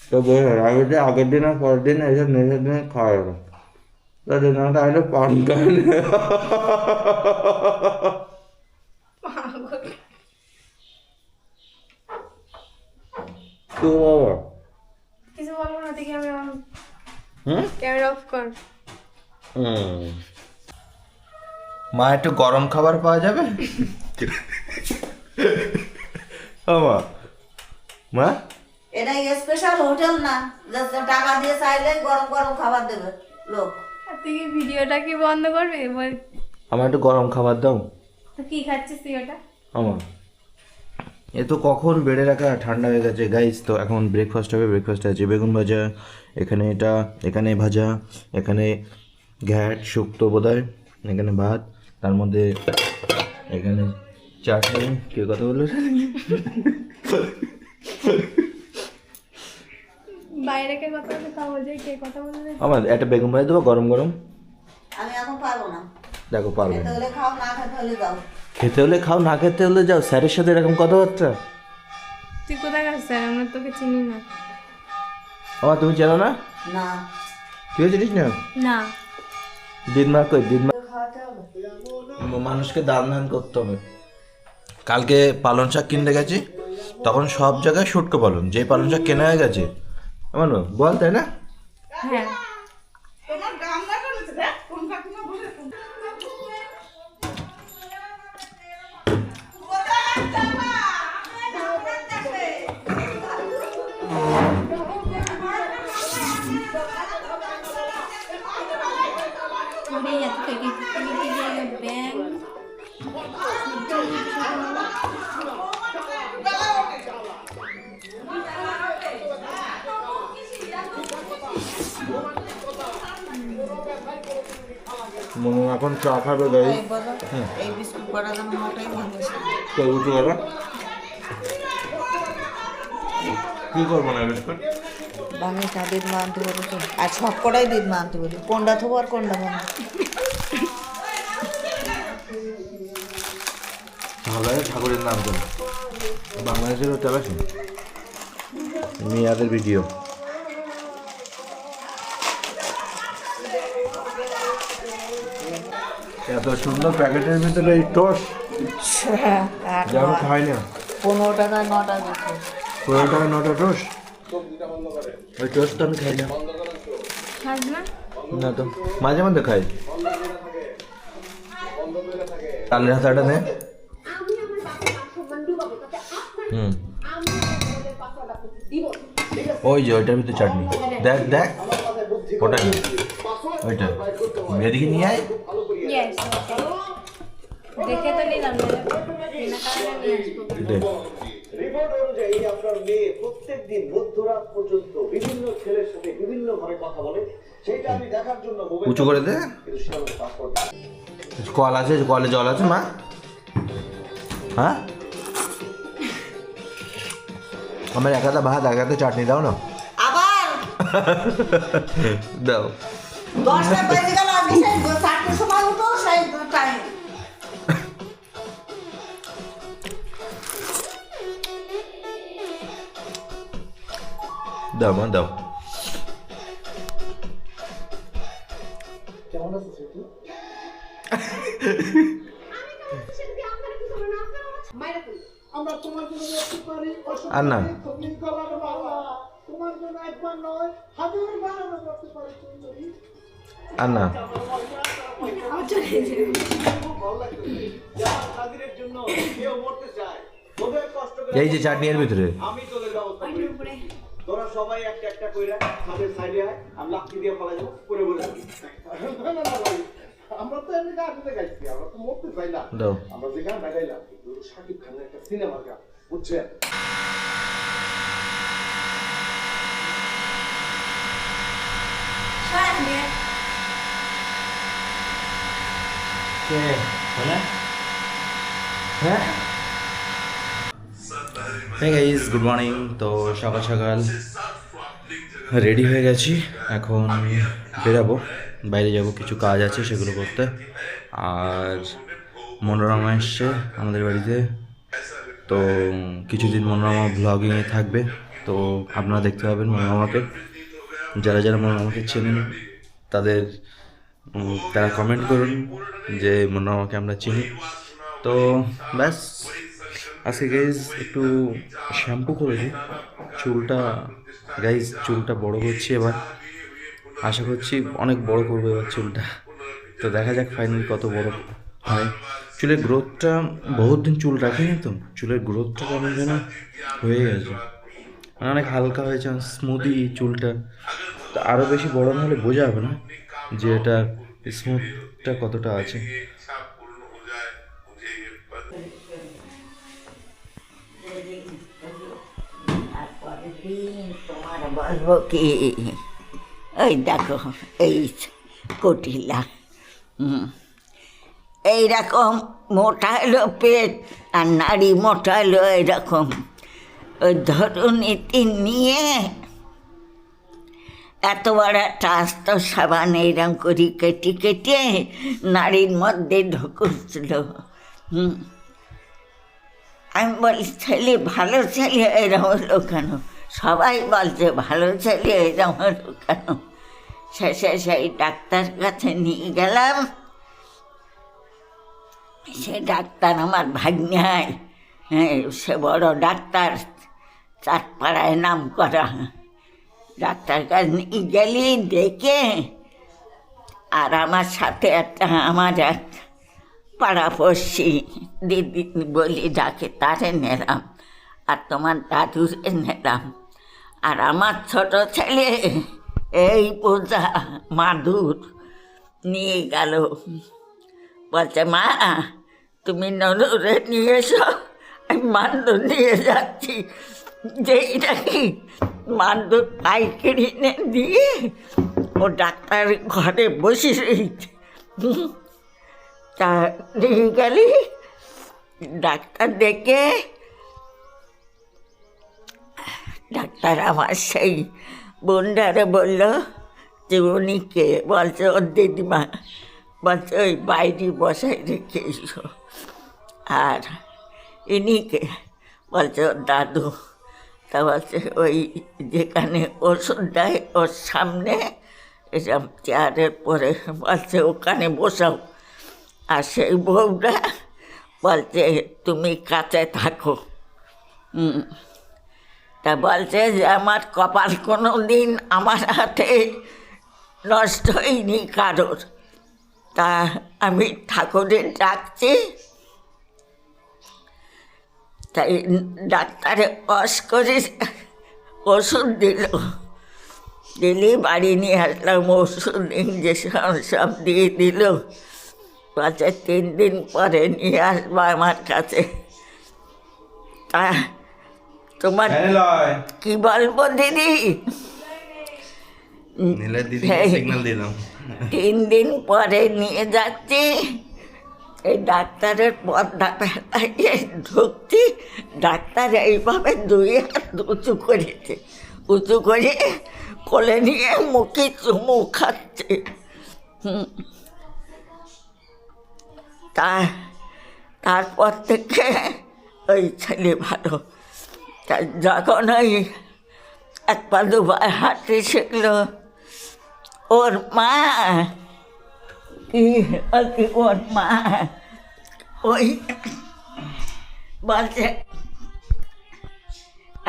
[SPEAKER 3] তো আগের দিন আর পরের দিন এইসব নেশার জিনিস খাওয়া যাবে না। তাদের না তাহলে পান খায় না। কি বাবা?
[SPEAKER 1] কিছু বলবো না, দেখি আমি
[SPEAKER 3] হুম?
[SPEAKER 1] ক্যামেরা অফ কর।
[SPEAKER 3] মা একটু গরম খাবার পাওয়া যাবে? ও মা, মা
[SPEAKER 4] এটা স্পেশাল হোটেল না যে টাকা দিয়ে চাইলে গরম গরম খাবার দেবে লোক।
[SPEAKER 1] আর তুই কি ভিডিওটা কি বন্ধ করবি? বল,
[SPEAKER 3] আমার একটু গরম খাবার দাও।
[SPEAKER 1] তো কি খাচ্ছিস তুই ওটা?
[SPEAKER 3] আমার এ তো কখন বেড়ে রাখা ঠান্ডা হয়ে গেছে গাইস। তো এখন ব্রেকফাস্ট হবে। ব্রেকফাস্টে আছে বেগুন ভাজা, এখানে এটা, এখানে ভাজা, এখানে ঘ্যাট শুক্তো বোধহয়, এখানে ভাত, তার মধ্যে এখানে চাটনি। কে কথা বললো?
[SPEAKER 1] বাইরে কে কথা বলছে তা বলছে, কে কথা বলছে?
[SPEAKER 3] আমার একটা বেগুন ভাজা দেবো গরম গরম।
[SPEAKER 4] আমি এখন পারবো না।
[SPEAKER 3] দেখো পারবে
[SPEAKER 4] খেতে
[SPEAKER 3] না।
[SPEAKER 4] হলে খাও, না খেতে হলে যাও।
[SPEAKER 3] খেতে হলে খাও, না খেতে হলে যাও। স্যারের সাথে এরকম কথাবার্তা?
[SPEAKER 1] তুই কোথায় গেছিস? স্যার আমরা তোকে চিনি না।
[SPEAKER 3] আমার তুমি চেনো না?
[SPEAKER 4] না
[SPEAKER 3] কেউ চিনিস না?
[SPEAKER 1] না,
[SPEAKER 3] দিনমা কই? দিনমা
[SPEAKER 4] খাওয়াতে হবে।
[SPEAKER 3] মানুষকে দান ধান করতে হবে। কালকে পালং শাক কিনতে গেছি, তখন সব জায়গায় শুটকো পালন, যে পালন শাক কেনা হয়ে গেছে আমার বল, তাই না?
[SPEAKER 1] হ্যাঁ
[SPEAKER 3] মনে এখন চা খাবে গাই।
[SPEAKER 4] এই বিস্কুট করা যেন মোটাই ভাঙছে।
[SPEAKER 3] তো উঁচু করো, কি করবো না বিস্কুট?
[SPEAKER 4] ভাঙিস না, দিদ মা আনতে বলি তো। আর সব কটাই দিদ মা আনতে বলি, কোনটা থবো আর কোনটা ভাঙা।
[SPEAKER 3] ভালো লাগে ঠাকুরের নাম করে বাংলাদেশেরও চালাচ্ছে মেয়াদের ভিডিও। এত সুন্দর প্যাকেটের ভিতরে এই টোস্ট যে আমি খাই না।
[SPEAKER 4] 15 টাকা 9টা দিচ্ছে।
[SPEAKER 3] 15 টাকা 9টা টোস্ট, ওই টোস্ট তো আমি খাই না। না তো মাঝে মধ্যে খাই। তালের হাতাটা নে। ওই যে ওইটার ভিতরে চাটনি, দেখ দেখ ওটা ওইটা এদিকে নিয়ে আয়।
[SPEAKER 1] দেখে তো নিলাম
[SPEAKER 3] দে।
[SPEAKER 5] রিপোর্ট অনুযায়ী আপনার মেয়ে প্রত্যেকদিন মধ্যরাত পর্যন্ত বিভিন্ন ছেলের সাথে বিভিন্ন ভাবে কথা বলে, সেটা আমি দেখার জন্য
[SPEAKER 3] উঁচু করে দে। কল আছে, কলে জল আছে মা? হ্যাঁ আমার এক হাতে ভাত এক হাতে চাটনি দাও না।
[SPEAKER 4] আবার
[SPEAKER 3] দাও।
[SPEAKER 4] 10টা বেজে গেল, আজকে সেই 4টার সময় উঠো, সেই টাইম।
[SPEAKER 3] দাও মা দাও। আর না আর না এই যে চাটনির ভিতরে
[SPEAKER 5] আমি তোদের ব্যবস্থা করি। তোরা সবাই একটা একটা কইরা আমাদের সাইডে আয়, আমি লাঠি দিয়ে ফেলা যাবো করে বলে আমরা তো এমনি গাড়িতে গাইছি, আমরা তো মরতে চাই না।
[SPEAKER 3] দাও।
[SPEAKER 5] আমরা যে গান গাইলাম শাকিব খানের একটা সিনেমার গান, বুঝছেন?
[SPEAKER 3] হ্যাঁ গাইস, গুড মর্নিং। তো সকাল সকাল রেডি হয়ে গেছি, এখন বেরাবো, বাইরে যাব, কিছু কাজ আছে সেগুলো করতে। আর মনোরমা এসছে আমাদের বাড়িতে, তো কিছুদিন মনোরমা ব্লগিংয়ে থাকবে, তো আপনারা দেখতে পাবেন মনোরমাকে। যারা যারা মনোরমাকে চেনেন তারা কমেন্ট করুন যে মনোরমাকে আমরা চিনি। তো ব্যাস, আজকে গাইজ একটু শ্যাম্পু করেছি চুলটা বড় করছি এবার, আশা করছি অনেক বড় করবো এবার চুলটা। তো দেখা যাক ফাইনালি কত বড় হয়। চুলের গ্রোথটা বহুত দিন চুল রাখিনি, তো চুলের গ্রোথটা কেমন যেন হয়ে গেছে, মানে অনেক হালকা হয়েছে, স্মুদি চুলটা। তো আরও বেশি বড় না হলে বোঝা যাবে না যে এটা স্মুথটা কতটা আছে।
[SPEAKER 4] তোমার বলবো কি, ওই দেখো এই কটিলা, এইরকম মোটা হলো পেট, আর নারী মোটা হলো এরকম। ওই ধরুনীতি নিয়ে এত বড় একটা আস্ত সাবান এইরকম করি কেটে কেটে নারীর মধ্যে ঢুকুছিল। আমি বলি ছেলে, ভালো ছেলে এরকম হলো কেন? সবাই বলছে ভালো ছেলে এরকম হলো কেন? শেষে সেই ডাক্তার কাছে নিয়ে গেলাম। সে ডাক্তার আমার ভাগ্নায়,
[SPEAKER 6] হ্যাঁ, সে বড় ডাক্তার, চাঁদপাড়ায় নাম করা। ডাক্তার কাছে নিয়ে গেলি দেখে, আর আমার সাথে একটা আমার এক পাড়াপড়শি দিদি বলি ডাকে, তারে নিলাম, আর তোমার দাদুরে নিলাম। আর আমার ছোট ছেলে এই পূজা মাদুর নিয়ে গেল, বলছে মা তুমি ননুরে নিয়ে এসো, আমি মাদুর নিয়ে যাচ্ছি। যেই নাকি মাদুর পাইকারি দিয়ে ও ডাক্তার ঘরে বসে রয়েছে। তা নিয়ে গেলি, ডাক্তার দেখে, ডাক্তার আমার সেই বোনটারে বলল যে উনি কে? বলছে ওর দিদিমা। বলছে ওই বাইরে বসাই রেখে এসো। আর ইনি কে? বলছে ওর দাদু। তা বলছে ওই যেখানে ওষুধ দেয় ওর সামনে এসব চেয়ারের পরে, বলছে ওখানে বসাও। আর সেই বউটা বলছে তুমি কাছে থাকো। তা বলছে যে আমার কপাল কোনো দিন আমার হাতে নষ্ট হয়নি কারোর। তা আমি ঠাকুরের ডাকছি। তাই ডাক্তারে ওয়াশ করে ওষুধ দিলি, বাড়ি নিয়ে আসলাম, ওষুধ ইঞ্জেকশন সব দিয়ে দিল। বলছে 3 দিন পরে নিয়ে আসবো আমার কাছে। তা তোমার কি বলবো দিদি?
[SPEAKER 3] সিগন্যাল দিলাম।
[SPEAKER 6] 3 দিন পরে নিয়ে যাচ্ছি, এই ডাক্তারের পর্দাটা ঢুকছি, ডাক্তার এইভাবে 2 হাত উঁচু করেছে, উঁচু করে কোলে নিয়ে মুখে চুমু খাচ্ছে। তারপর থেকে ওই ছেলে ভালো। তা যখন ওই 1-2 হাঁটতে শিখলো, ওর মা ওর মা ওই বলছে,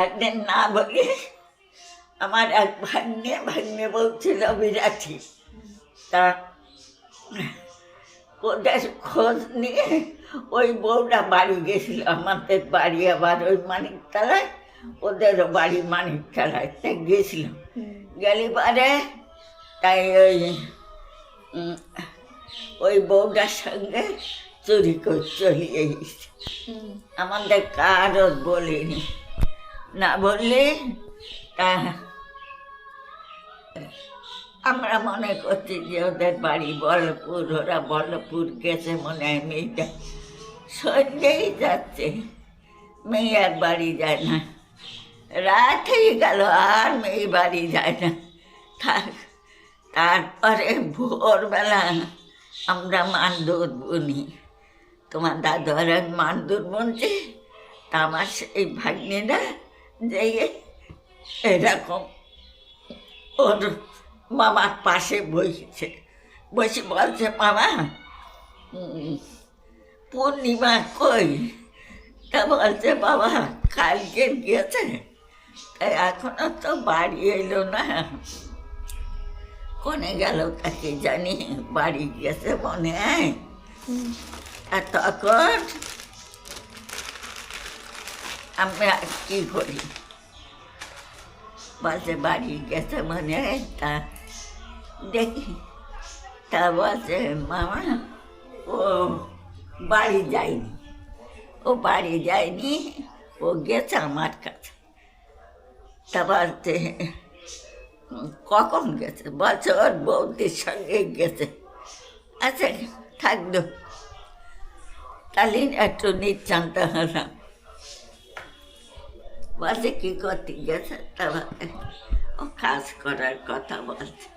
[SPEAKER 6] একদিন না বলি আমার এক ভাগ্নে বলছিল বিরাটি। তা ওদের খোঁজ নিয়ে ওই বউটা বাড়ি গেছিল। আমাদের বাড়ি আবার ওই মানিকতলায়, ওদেরও বাড়ি মানিকতলায়। তাই গেছিলাম, গেলি পারে তাই ওই বউটার সঙ্গে চুরি করে চলিয়ে গেছে। আমাদের কারও বলিনি, না বললে তা আমরা মনে করছি যে ওদের বাড়ি বল্লভপুর, ওরা বল্লভপুর গেছে মনে হয়। মেয়েটা সন্ধ্যেই যাচ্ছে, মেয়ে আর বাড়ি যায় না। রাত হয়ে গেল, আর মেয়ে বাড়ি যায় না। তারপরে ভোরবেলা আমরা মানদুর বুনি, তোমার দাদু আর মানদুর বুনছে। তা আমার সেই ভাগ্নিরা যেয়ে এরকম ওর মামার পাশে বসেছে, বসে বলছে মামা পূর্ণিমা কই? তা বলছে বাবা কালকে গিয়েছে, তাই এখনো তো বাড়ি এলো না। কোনে গেল তাকে জানি, বাড়ি গিয়েছে মনে হয়। আর তখন আমরা কি করি, বলছে বাড়ি গেছে মনে হয়। তা দেখি, তা বলছে মামা ও বাড়ি যায়নি, ও বাড়ি যায়নি, ও গেছে আমার কাছে। তা বলছে কখন গেছে? বলছে ওর বৌদির সঙ্গে গেছে। আচ্ছা থাকলো, তাহলে একটু নিশ্চান্ত হলাম। বলছে কি করতে গেছে? তা ও কাজ করার কথা বলছে।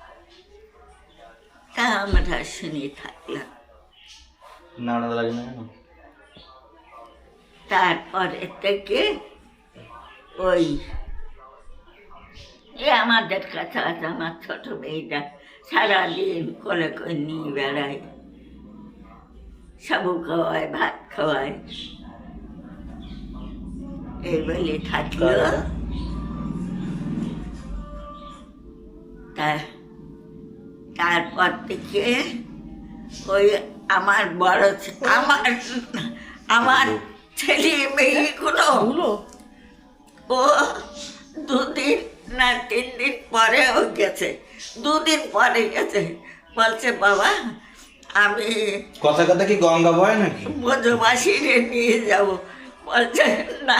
[SPEAKER 6] তা আমরা শুনে থাকলাম। তারপরে থেকে ওই আমাদের কাছে আছে, আমার ছোট মেয়েটা সারাদিন কোলে করে নিয়ে বেড়ায়, সাবু খাওয়ায়, ভাত খাওয়ায়। এই বলে থাকলো। তারপর থেকে ওই আমার বড় আমার ছেলে মেয়েগুলো ও 2 দিন না 3 দিন পরেও গেছে, 2 দিন পরে গেছে। বলছে বাবা আমি
[SPEAKER 3] কথা কথা কি গঙ্গা বয় নাকি?
[SPEAKER 6] ব্রজবাসীরে নিয়ে যাব। বলছে না,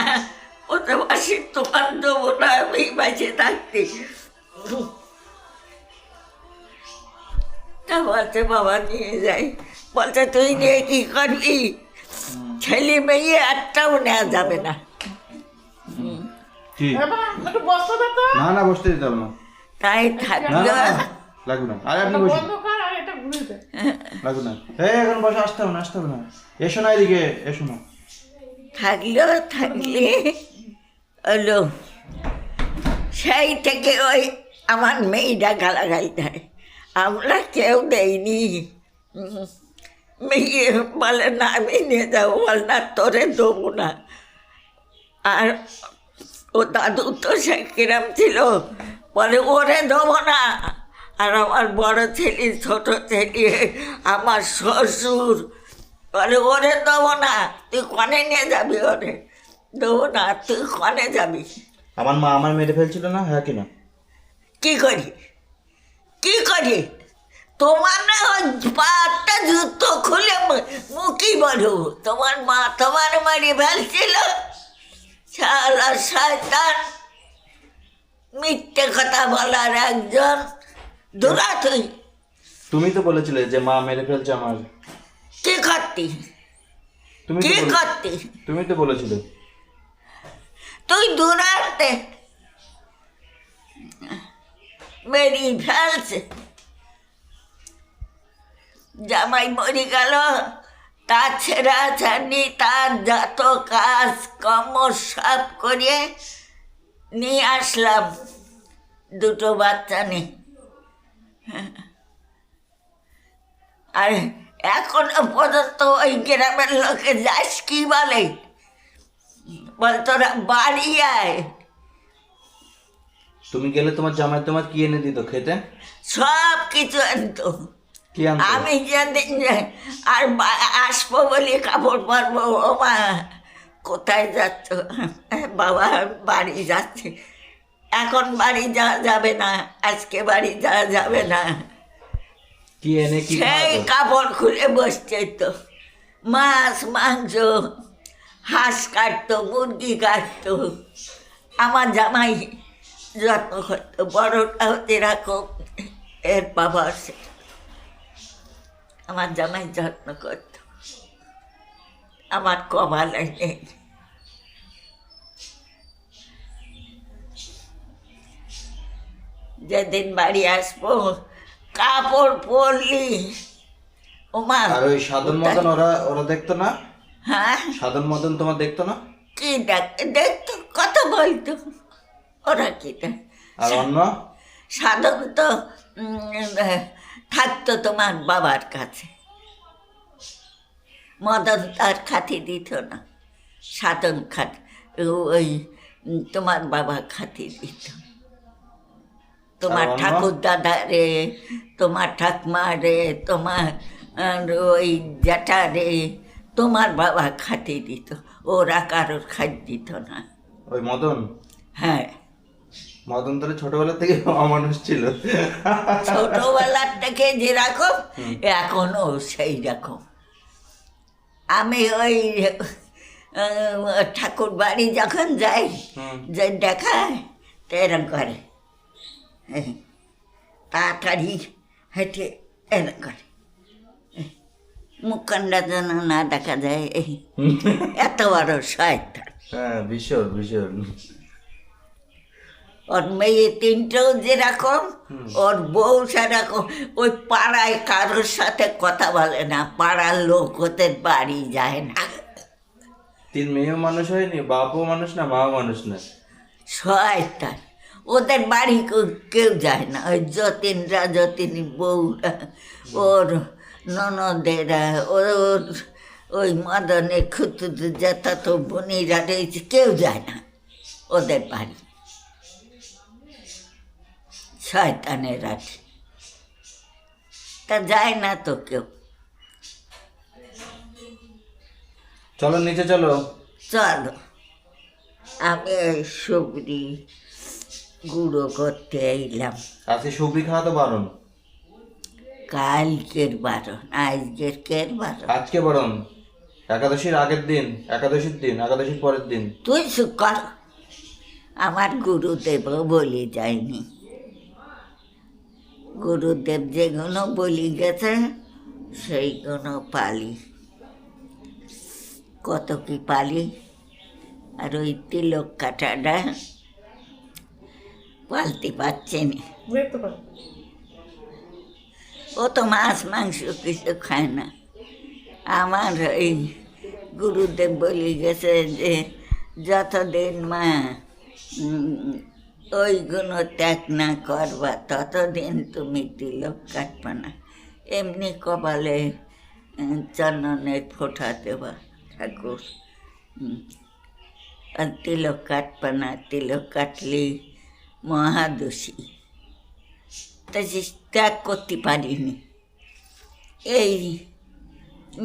[SPEAKER 6] ব্রজবাসী তোমার দেবো না আমি বেঁচে থাকতে। তা বলছে বাবা নিয়ে যাই। বলছে তুই নিয়ে কি করবি? ছেলে মেয়ে একটাও নেওয়া যাবে না।
[SPEAKER 3] কি না না বসতে দিতে হবে না,
[SPEAKER 6] তাই
[SPEAKER 3] না
[SPEAKER 6] থাকলো।
[SPEAKER 3] না লাগবে না। আরে আপনি বসুন, লাগবে না। এই এখন বসে, আসতে হবে না, আসতে হবে না। এসো না এদিকে, এসো না।
[SPEAKER 6] থাকলে হলো সেই থেকে ওই আমার মেয়েটা গালাগালি দেয়, আমরা কেউ দেয়নি। মেয়ে বলে না আমি নিয়ে যাবো, বল না তোরে দেবো না। আর ও দাদু তো সে কিরম ছিল, বলে ওরে দেবো না। আর আমার বড় ছেলে, ছোট ছেলে, আমার শ্বশুর বলে ওরে দেবো না, তুই কনে নিয়ে যাবি? ওরে দেবো না, তুই কনে যাবি?
[SPEAKER 3] আমার মা আমার মেরে ফেলছিল না, হ্যাঁ কিনা?
[SPEAKER 6] কি করি কি করি? তোমার না ওই পাটা জুতো খুলে মুখি বলো, তোমার মা তোমার মারি ফেলছিল। শালা শয়তান, মিথ্যে কথা বলার একজন। দূরা তুই
[SPEAKER 3] তুমি তো বলেছিলে যে মা মেরে ফেলছে আমার।
[SPEAKER 6] কি করতি?
[SPEAKER 3] তুমি
[SPEAKER 6] কি
[SPEAKER 3] তো
[SPEAKER 6] করতি?
[SPEAKER 3] তুমি তো বলেছিলে।
[SPEAKER 6] তুই দূরাতে মেরি ফেলছে। জামাই মরে গেল, তার ছেঁড়া ছাড়নি, তার যত কাজ কর্ম সব করে নিয়ে আসলাম। 2 বাচ্চা নেই। আর এখনো পর্যন্ত ওই গ্রামের লোকে যাস কি বলে, বল তোরা বাড়ি আয়।
[SPEAKER 3] তুমি গেলে তোমার জামাই তোমার কি এনে দিত খেতে?
[SPEAKER 6] সব কিছু আনতো।
[SPEAKER 3] কি আনতো?
[SPEAKER 6] আমি যেদিন আর আসবো বলি কাপড় পরবো, ও মা কোথায় যাচ্ছ? বাবা বাড়ি যাচ্ছে। এখন বাড়ি যাওয়া যাবে না, আজকে বাড়ি যাওয়া যাবে না।
[SPEAKER 3] কি এনে কি
[SPEAKER 6] সেই
[SPEAKER 3] খাওয়াতো?
[SPEAKER 6] কাপড় খুলে বসছে তো, মাছ মাংস, হাঁস কাটতো, মুরগি কাটতো। আমার জামাই যত্ন করতো। বড়টাও যেরকম, এর বাবা সে আমার জামাই যত্ন করত। আমার কপালে নেই। যেদিন বাড়ি আসবো কাপড় পরলি ওমা।
[SPEAKER 3] আর ওই সাধন মদন ওরা ওরা দেখতো না?
[SPEAKER 6] হ্যাঁ,
[SPEAKER 3] সাধন মদন তোমার দেখতো না?
[SPEAKER 6] কি দেখতো, কথা বলতো। ওরা কি দেখ,
[SPEAKER 3] আর অন্য
[SPEAKER 6] সাধন তো থাকতো তোমার বাবার কাছে। মদন তার খাতি দিত না, সাধন ওই তোমার বাবা খাতি দিত। তোমার
[SPEAKER 3] আর অন্য?
[SPEAKER 6] ঠাকুর দাদা রে, তোমার ঠাকমা রে, তোমার ওই জ্যাঠা রে, তোমার বাবা খাতি দিত। ওরা কারোর খাদ্য দিত না।
[SPEAKER 3] ওই মদন?
[SPEAKER 6] হ্যাঁ,
[SPEAKER 3] মদন তাহলে ছোটবেলা থেকে অমানুষ ছিল।
[SPEAKER 6] ছোটবেলার থেকে যেরকম এখনো সেই রকম। আমি ওই ঠাকুর বাড়ি যখন যাই, যে দেখায় তো এরম করে, তাড়াতাড়ি হেঁটে এরম করে, মুখকান্ডা যেন না দেখা যায়। এত বড় শয়তান।
[SPEAKER 3] হ্যাঁ, ভীষণ ভীষণ।
[SPEAKER 6] ওর মেয়ে 3টেও যেরকম, ওর বউ সেরকম। ওই পাড়ায় কারোর সাথে কথা বলে না, পাড়ার লোক ওদের বাড়ি যায় না।
[SPEAKER 3] 3 মেয়েও মানুষ হয়নি, বাপও মানুষ না, মাও মানুষ না।
[SPEAKER 6] শয়তান, ওদের বাড়ি কেউ যায় না। ওই যতীনরা, যতীনী বউরা, ওর ননদেরা, ওর ওই মদনের খুতুত যেটা তো বোনেরা রয়েছে কেউ যায় না ওদের বাড়ি, শয়তানের আছে, তা যায় না তো কেউ।
[SPEAKER 3] চলো নিচে চলো।
[SPEAKER 6] চলো, আমি ওই সবজি গুঁড়ো করতে এলাম।
[SPEAKER 3] আজকে সবজি খাওয়া তো বারণ।
[SPEAKER 6] কালকের বারণ, আজকের কের বারণ?
[SPEAKER 3] আজকে বারণ, একাদশীর আগের দিন, একাদশীর দিন, একাদশীর পরের দিন।
[SPEAKER 6] তুই চুপ কর, আমার গুরুদেব বলি যায়নি। গুরুদেব যেগুলো বলি গেছে সেইগুলো পালি। কত কি পালি, আর ওই তিলক কাটাটা পালতে পারছে না। ও তো মাছ মাংস কিছু খায় না। আমার এই গুরুদেব বলে গেছে যে যতদিন মা ওইগুলো ত্যাগ না করবা ততদিন তুমি তিলক কাটবা না। এমনি কপালে চন্দনের ফোঁটা দেবা ঠাকুর, আর তিলক কাটবা না, তিলক কাটলে মহাদোষী। তা সে ত্যাগ করতে পারিনি। এই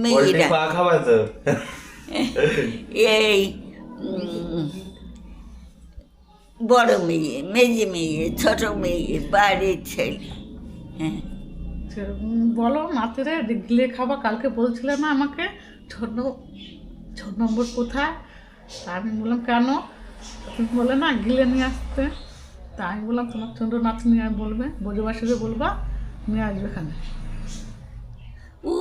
[SPEAKER 6] মেয়েরা,
[SPEAKER 3] পা খাওয়া তো
[SPEAKER 6] এই বড় মেয়ে, মেজে মেয়ে, ছোট মেয়ে, বাড়ির ছেলে, হ্যাঁ
[SPEAKER 7] বলো নাতিরে গিলে খাবা, কালকে বলছিলে না আমাকে ছ নম্বর কোথায়? তা আমি বললাম কেন? তুমি বলে না গিলে নিয়ে আসতে। তা আমি বললাম তোমার ছোট নাতি নিয়ে বলবে, বোঝবাসীকে বলবা নিয়ে আসবে এখানে।
[SPEAKER 6] ও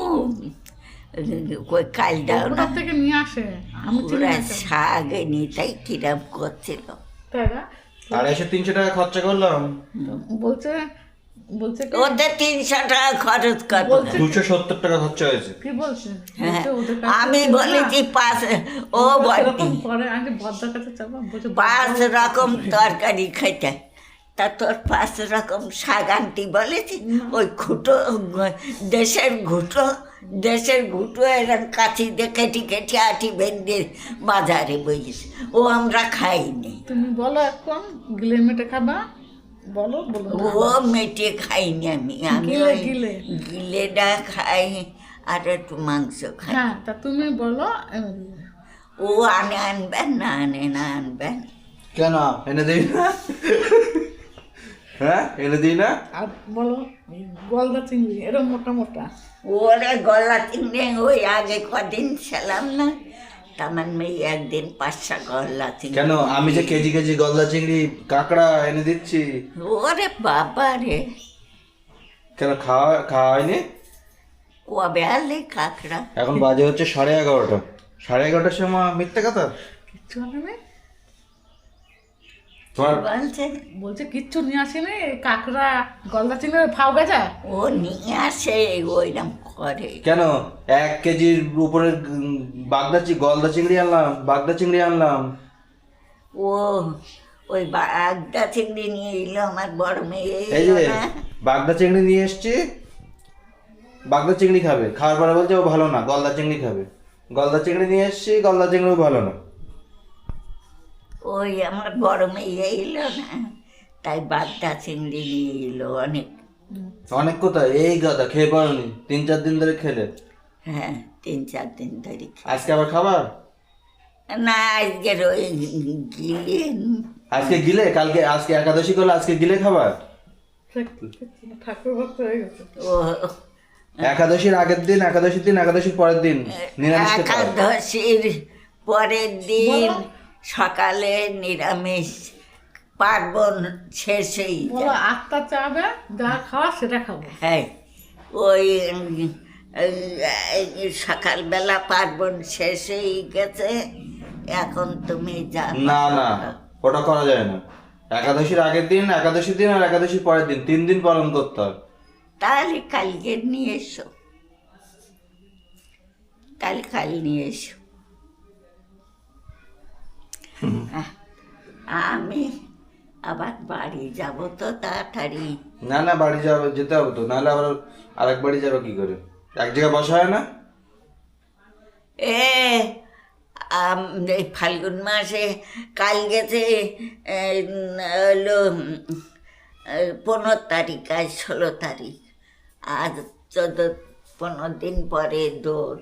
[SPEAKER 6] কই কাল দাও না,
[SPEAKER 7] কোথা থেকে নিয়ে আসে আমি চিনি
[SPEAKER 6] ওরা
[SPEAKER 7] না কেন।
[SPEAKER 6] শাক এনে তাই কিরাম করছিল।
[SPEAKER 7] তাই না?
[SPEAKER 3] 250-300 টাকা খরচা করলাম,
[SPEAKER 7] বলছে বলছে কি
[SPEAKER 6] ওদের 300 টাকা খরচ করবো।
[SPEAKER 7] বলছে
[SPEAKER 3] 270 টাকা খরচা হয়েছে।
[SPEAKER 7] কি বলছে?
[SPEAKER 6] হ্যাঁ,
[SPEAKER 7] বলছে ওদের কাছে
[SPEAKER 6] আমি
[SPEAKER 7] ছিল না।
[SPEAKER 6] বলেছি ও বলতি
[SPEAKER 7] এরকম করে আমি বদ্দার কাছে চাপা বলছে
[SPEAKER 6] 5 রকম তরকারি খাইতে, তা তোর 5 রকম শাক আনতি বলেছি। ওই ঘুটো, দেশের ঘুটো এরকম কাছি দিয়ে কেটে কেটে আটি ভেন্ডি বাজারে বইয়েছে, ও আমরা খাইনি।
[SPEAKER 7] তুমি বলো এখন গিলে মেটে খাবা, বলো বলো।
[SPEAKER 6] ও মেটে খাইনি আমি, আমি
[SPEAKER 7] গিলে,
[SPEAKER 6] ওই
[SPEAKER 7] গিলে।
[SPEAKER 6] গিলেটা খাই আর একটু মাংস খাই।
[SPEAKER 7] হ্যাঁ তা তুমি বলো
[SPEAKER 6] ও আনবেন না, আনবেন।
[SPEAKER 3] কেন এনে দিই না? হ্যাঁ এনে দিই না?
[SPEAKER 7] আর বলো গলদা চিংড়ি এরকম মোটা মোটা।
[SPEAKER 6] ওরে গলা চিংড়ি ওই আগে কদিন ছিলাম না, আমার মেয়ে একদিন 5টা গলা চিংড়ি।
[SPEAKER 3] কেন আমি যে কেজি কেজি গলদা চিংড়ি কাঁকড়া এনে দিচ্ছি,
[SPEAKER 6] ওরে বাবা রে,
[SPEAKER 3] কেন খাওয়া হয়নি?
[SPEAKER 6] কবে আলে কাঁকড়া?
[SPEAKER 3] এখন বাজে হচ্ছে 11:30। 11:30টার সময় মিথ্যে কথা?
[SPEAKER 7] কিচ্ছু আনেনি,
[SPEAKER 3] তোমার
[SPEAKER 6] বলছে
[SPEAKER 7] বলছে কিচ্ছু নিয়ে আসেনি। কাঁকড়া গলদা চিংড়ি ফাও গেছে।
[SPEAKER 6] ও নিয়ে আসে ওইরকম করে।
[SPEAKER 3] কেন 1 কেজির উপরে গলদা চিংড়ি আনলাম, বাগদা চিংড়ি আনলাম।
[SPEAKER 6] ও ওই বাগদা চিংড়ি নিয়ে এলো আমার বড় মেয়ে,
[SPEAKER 3] এই
[SPEAKER 6] এলো
[SPEAKER 3] যে
[SPEAKER 6] না?
[SPEAKER 3] বাগদা চিংড়ি নিয়ে এসছি, বাগদা চিংড়ি খাবে, খাওয়ার পরে বলছে ও ভালো না, গলদা চিংড়ি খাবে। গলদা চিংড়ি নিয়ে এসছি, গলদা চিংড়িও ভালো না।
[SPEAKER 6] ওই আমার বড় মেয়ে এলো না, তাই বাগদা চিংড়ি নিয়ে এলো অনেক।
[SPEAKER 3] অনেক কোথায়, এই গাদা খেয়ে পারোনি, 3-4 দিন ধরে খেলে।
[SPEAKER 6] হ্যাঁ 3-4 দিন ধরে।
[SPEAKER 3] আজকে আবার খাবার?
[SPEAKER 6] না আজকের ওই গিলে
[SPEAKER 3] আজকে গিলে, কালকে আজকে একাদশী করলে আজকে গিলে খাবার।
[SPEAKER 7] ঠাকুর ভক্ত হয়ে গেছে।
[SPEAKER 6] ও
[SPEAKER 3] একাদশীর আগের দিন, একাদশীর দিন, একাদশীর পরের দিন নিরামিষ খেতে হয়।
[SPEAKER 6] একাদশীর পরের দিন সকালে নিরামিষ, পার্বণ শেষেই
[SPEAKER 7] বলো আটটা চাবে যা খাওয়া সেটা খাবো।
[SPEAKER 6] হ্যাঁ ওই সকালবেলা পার্বণ শেষ হয়ে গেছে, এখন তুমি যা
[SPEAKER 3] না না, ওটা করা যায় না। একাদশীর আগের দিন, একাদশীর দিন আর একাদশীর পরের দিন, 3 দিন পালন করতে হয়।
[SPEAKER 6] তাহলে কালকে নিয়ে এসো, তাহলে কাল নিয়ে এসো। আমি আবার বাড়ি যাব তো তাড়াতাড়ি।
[SPEAKER 3] না না, বাড়ি যেতে হবে তো, নাহলে আবার আরেক বাড়ি যাবে কি করে? এক জায়গায় বসা হয় না?
[SPEAKER 6] এ এই ফাল্গুন মাসে কাল গেছে হলো 15 তারিখ, আজ 16 তারিখ, আজ 14-15 দিন পরে দোল।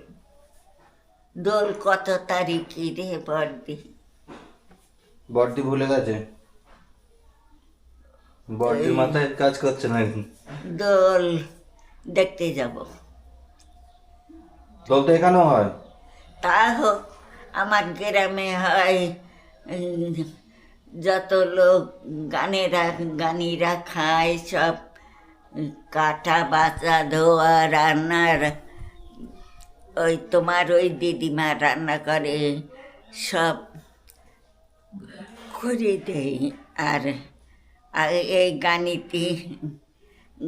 [SPEAKER 6] দোল কত তারিখই রে বর্দি?
[SPEAKER 3] বড়দি ভুলে গেছে, বড়দির মাথায় কাজ করছে না এখন।
[SPEAKER 6] দোল দেখতে যাব।
[SPEAKER 3] দোল তো এখানেও হয়।
[SPEAKER 6] তা হোক, আমার গ্রামে হয়, যত লোক গানিরা খায়, সব কাটা বাচা ধোয়া রান্নার, ওই তোমার ওই দিদিমা রান্না করে, সব করে দেয়। আর এই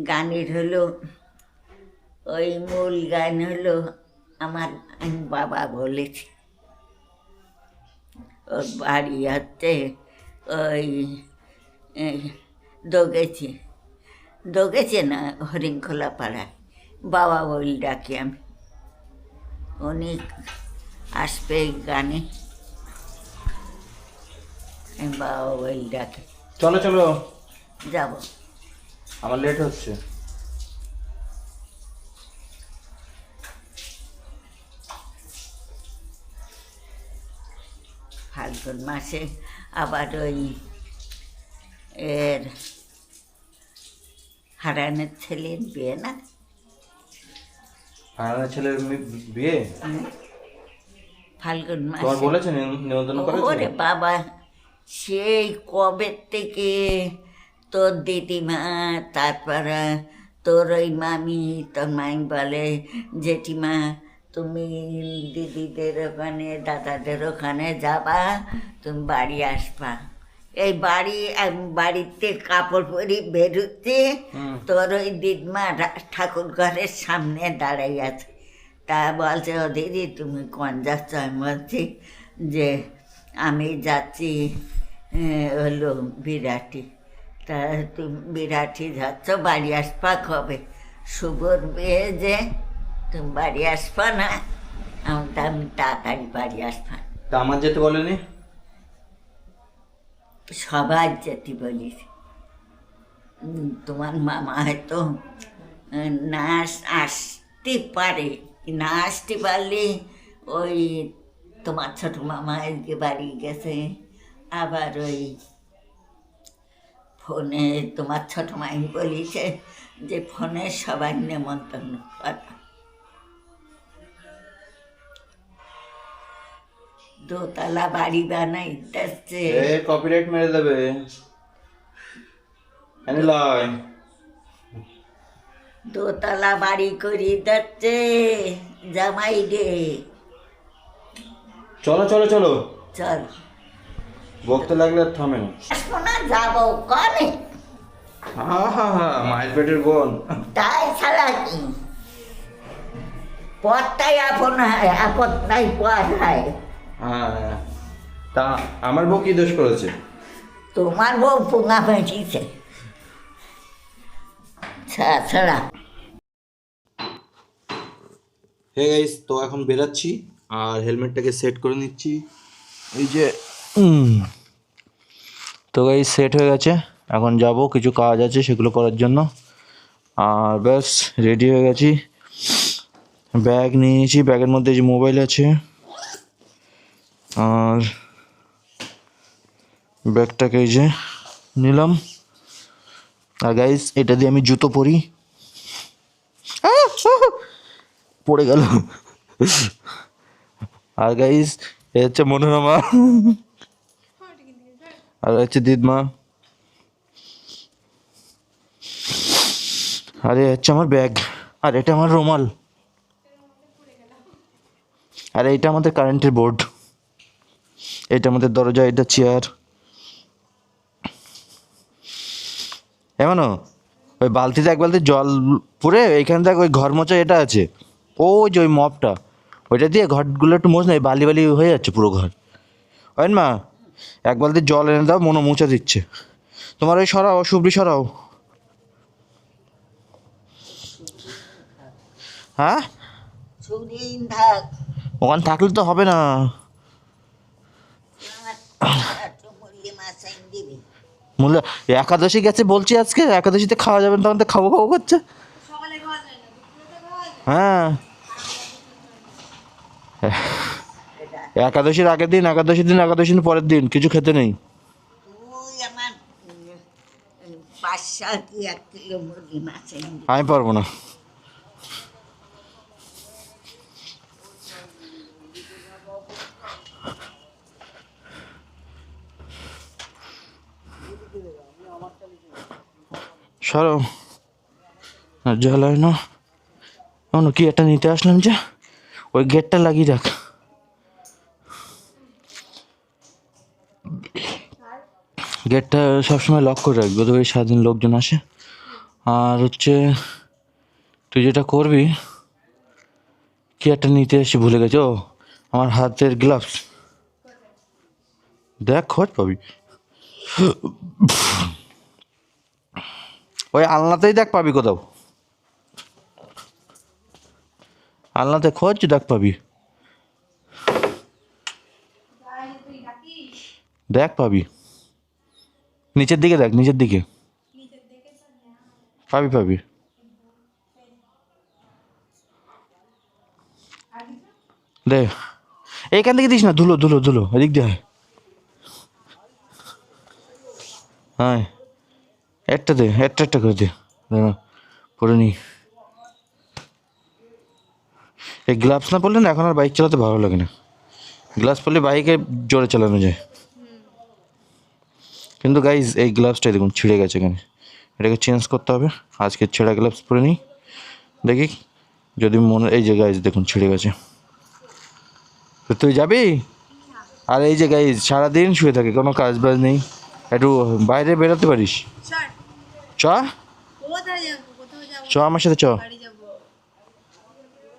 [SPEAKER 6] গানের হলো ওই মূল গান হলো আমার বাবা বলেছে। ওর বাড়ি হচ্ছে ওই দোগেছে না, হরিণখোলা পাড়ায়। বাবা বলি ডাকি আমি। উনি আসবে গানে, আমি বাবা বলি ডাকি।
[SPEAKER 3] চলো চলো,
[SPEAKER 6] যাব।
[SPEAKER 3] আমার লেট হচ্ছে।
[SPEAKER 6] ফাল্গুন মাসে আবার ওই এর হারানের ছেলের বিয়ে না,
[SPEAKER 3] হারানের ছেলের বিয়ে?
[SPEAKER 6] ফাল্গুন
[SPEAKER 3] তোমার
[SPEAKER 6] মাসে।
[SPEAKER 3] বলেছে নিমন্ত্রণ করেছে?
[SPEAKER 6] ওরে বাবা, সেই কবে থেকে তোর দিদিমা, তারপরে তোর ওই মামি, তোর মাই বলে জেঠিমা তুমি দিদিদের ওখানে দাদাদের ওখানে যাবা, তুমি বাড়ি আসবা। এই বাড়িতে কাপড় পরি বেরোচ্ছে, তোর ওই দিদিমা ঠাকুর ঘরের সামনে দাঁড়াই আছে। তা বলছে, ও দিদি তুমি কোন যাচ্ছ? আমি বলছি যে আমি যাচ্ছি হলো বিরাটি। তা তুমি বিরাটি যাচ্ছ, বাড়ি আসবা কবে? শুভর বিয়ে যে, তুমি বাড়ি আসবা না? আমি তাড়াতাড়ি বাড়ি আসবা।
[SPEAKER 3] তা আমার যেতে বলেনি?
[SPEAKER 6] সবার যেতে বলিস। তোমার মামা হয়তো না আসতে পারে, না আসতে পারলে ওই তোমার ছোট মামা আজকে বাড়ি গেছে। আবার ওই ফোনে তোমার ছোট মাই বলিছে যে ফোনে সবাই নেমন্তন্ন করবা। দোতলা বাড়ি বানাইতেছে।
[SPEAKER 3] কপিরাইট মেরে দেবে।
[SPEAKER 6] দোতলা বাড়ি করি যাচ্ছে জামাই রে।
[SPEAKER 3] চলো চলো চলো,
[SPEAKER 6] চল,
[SPEAKER 3] বকতে লাগলে আর থামে না।
[SPEAKER 6] আসবো না, যাবো কনে?
[SPEAKER 3] মায়ের পেটের বোন।
[SPEAKER 6] তাই ছাড়া কি? পথটাই আপন হয়, আপনটাই পথ হয়।
[SPEAKER 3] হ্যাঁ, তা আমার বউ কি দোষ করেছে?
[SPEAKER 6] তোমার বউ পুঙা পেঁচিছে ছাড়া।
[SPEAKER 3] হে গাইস, তো এখন বেরাচ্ছি আর হেলমেটটাকে সেট করে নিচ্ছি। এই যে তো গাইস সেট হয়ে গেছে, এখন যাব, কিছু কাজ আছে সেগুলো করার জন্য। আর ব্যাস রেডি হয়ে গেছি, ব্যাগ নিয়ে নিয়েছি, ব্যাগের মধ্যে যে মোবাইল আছে, আর ব্যাগটাকে এই যে নিলাম। আর গাইস এটা দিয়ে আমি জুতো পরি, পড়ে গেল। আর গাইস এ হচ্ছে মনোরমা, আর হচ্ছে দিদমা, আর এ হচ্ছে আমার ব্যাগ, আর এটা আমার রুমাল, আর এইটা আমাদের কারেন্টের বোর্ড, এটা আমাদের দরজা, এটা চেয়ার। এমনও ওই বালতিতে এক বালতি জল পুরে এইখান থেকে ওই ঘর মোছা এটা আছে, ওই যে ওই মপটা, ওইটা দিয়ে ঘরগুলো একটু মোছ না, বালি বালি হয়ে যাচ্ছে পুরো ঘর। হয় মা, এক বালতি জল এনে দাও, মনে মুছে দিচ্ছে। তোমার ওই সরাও, সুবরি সরাও। হ্যাঁ
[SPEAKER 6] সুদিন থাক,
[SPEAKER 3] ওখানে থাকলে তো হবে না।
[SPEAKER 6] মুরগি মাছ আইন দিবি।
[SPEAKER 3] মূল্য একাদশী গেছে বলছি, আজকে একাদশীতে খাওয়া যাবে না, তখন তো খাবো খাবো করছে। হ্যাঁ, একাদশীর আগের দিন, একাদশীর দিন, একাদশীর পরের দিন কিছু খেতে নেই।
[SPEAKER 6] তুই আমার 500 কি 1 কিলো মুরগি মাছ আইন দিবি।
[SPEAKER 3] আমি পারবো না। সরো, জল হয় না। কি একটা নিতে আসলাম, যে ওই গেটটা লাগিয়ে রাখ। গেটটা সবসময় লক করে রাখবি, ওদের সারাদিন লোকজন আসে। আর হচ্ছে তুই যেটা করবি, কি একটা নিতে এসে ভুলে গেছি। ও, আমার হাতের গ্লাভস দেখ, খোঁজ পাবি ওই আলনাতেই, দেখ পাবি কোথাও, আলনাতে খোঁজ, দেখ পাবি, দেখ পাবি। নিচের দিকে দেখ, নিচের দিকে পাবি পাবি। দে, এইখান থেকে দিস না, ধুলো ধুলো ধুলো, এদিক দিয়ে। হ্যাঁ, একটা দে, একটা করে দে, পরে নি। এই গ্লাভস না পরলে না এখন আর বাইক চালাতে ভালো লাগে না। গ্লাভস পরলে বাইকে জোরে চালানো যায়, কিন্তু গাইজ এই গ্লাভসটাই দেখুন ছিঁড়ে গেছে এখানে, এটাকে চেঞ্জ করতে হবে। আজকে ছেঁড়া গ্লাভস পরে নিই, দেখি যদি মনে, এই যে গাইজ দেখুন ছিঁড়ে গেছে। তো তুই যাবি? আর এই যে গাইজ সারাদিন শুয়ে থাকে, কোনো কাজ বাজ নেই, একটু বাইরে বেরোতে পারিস। চ চ আমার সাথে চ।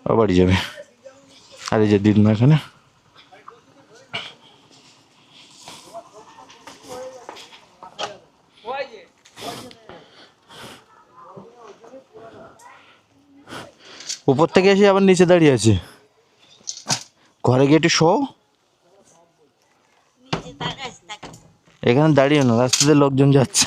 [SPEAKER 3] ও বাড়ি যাবে। আর এই যে দিদমা এখানে। উপর থেকে এসে আবার নিচে দাঁড়িয়ে আছে। ঘরে গিয়ে একটু শো। এখানে দাঁড়িয়ে না, রাস্তাতে লোকজন যাচ্ছে।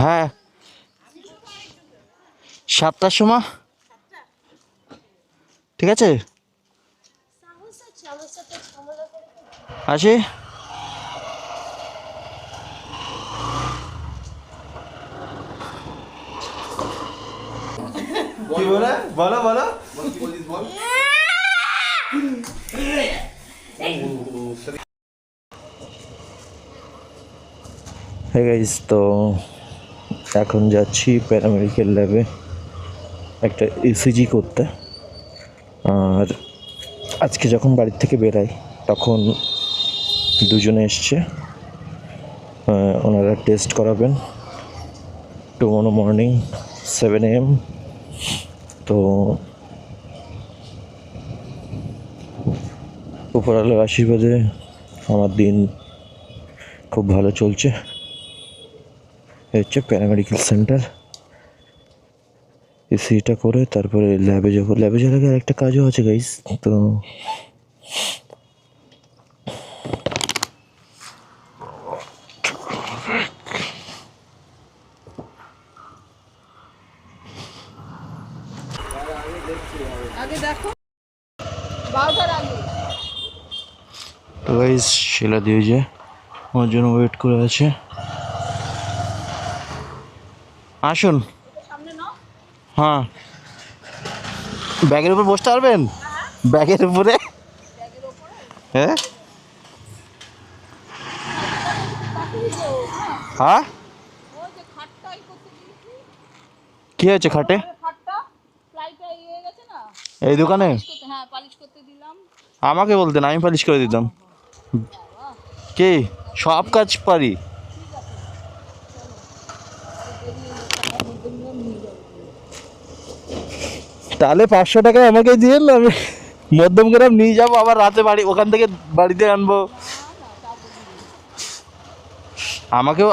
[SPEAKER 3] হ্যাঁ, 7টার সময়, ঠিক আছে আসি। কি বলে, বলো বলো। হ্যাঁ গাইস, তো এখন যাচ্ছি প্যারামেডিক্যাল ল্যাবে একটা ইসিজি করতে। আর আজকে যখন বাড়ির থেকে বেরাই তখন দুজনে এসছে, ওনারা টেস্ট করাবেন টুমরো মর্নিং 7 AM। তো উপরওয়ালার আশীর্বাদে আমার দিন খুব ভালো চলছে। হচ্ছে প্যারামেডিক্যাল সেন্টার, এসিটা করে তারপরে ল্যাবে যাবো। ল্যাবে যাওয়ার আগে আরেকটা কাজও আছে গাইস। তো গাইস শিলা দিয়ে যে আমার জন্য ওয়েট করে আছে। আসুন। হ্যাঁ, ব্যাগের উপর বসতে পারবেন? ব্যাগের উপরে? হ্যাঁ হ্যাঁ, কি হয়েছে খাটে?
[SPEAKER 1] খাটটা ফ্লাইটটা হয়ে গেছে না,
[SPEAKER 3] এই দোকানে
[SPEAKER 1] হ্যাঁ পালিশ করতে দিলাম।
[SPEAKER 3] আমাকে বলতেন, আমি পালিশ করে দিতাম। কি সব কাজ পারি? তাহলে 500 টাকা আমাকে দিয়ে আমি মধ্যমগ্রাম নিয়ে যাবো, আবার রাতে বাড়ি ওখান থেকে বাড়িতে আনবো।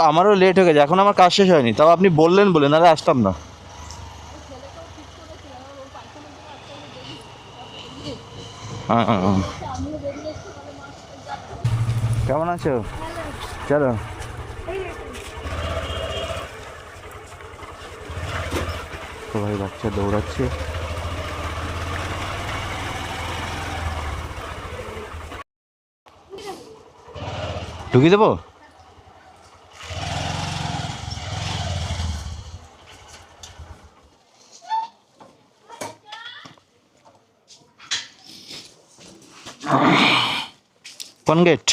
[SPEAKER 3] আমারও লেট হয়ে গেছে, এখন আমার কাজ শেষ হয়নি, তাও আপনি বললেন বলে, নাহলে আসতাম না। কেমন আছো? চলো। সবাই বাচ্চা দৌড়াচ্ছে। ঢুকিয়ে দেবো? কোন গেট?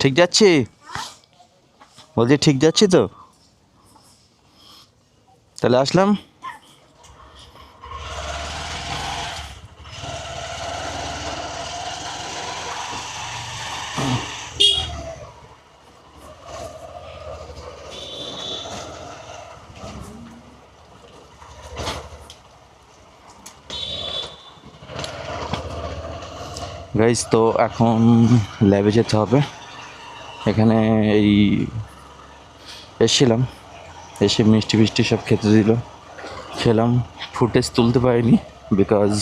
[SPEAKER 3] ঠিক যাচ্ছি? বলছি ঠিক যাচ্ছি তো? তাহলে আসলাম। গাইস, তো এখন ল্যাবে যেতে হবে। এখানে এই এসেছিলাম, এসে মিষ্টি ফিষ্টি সব খেতে দিল, খেলাম। ফুটেজ তুলতে পারিনি বিকজ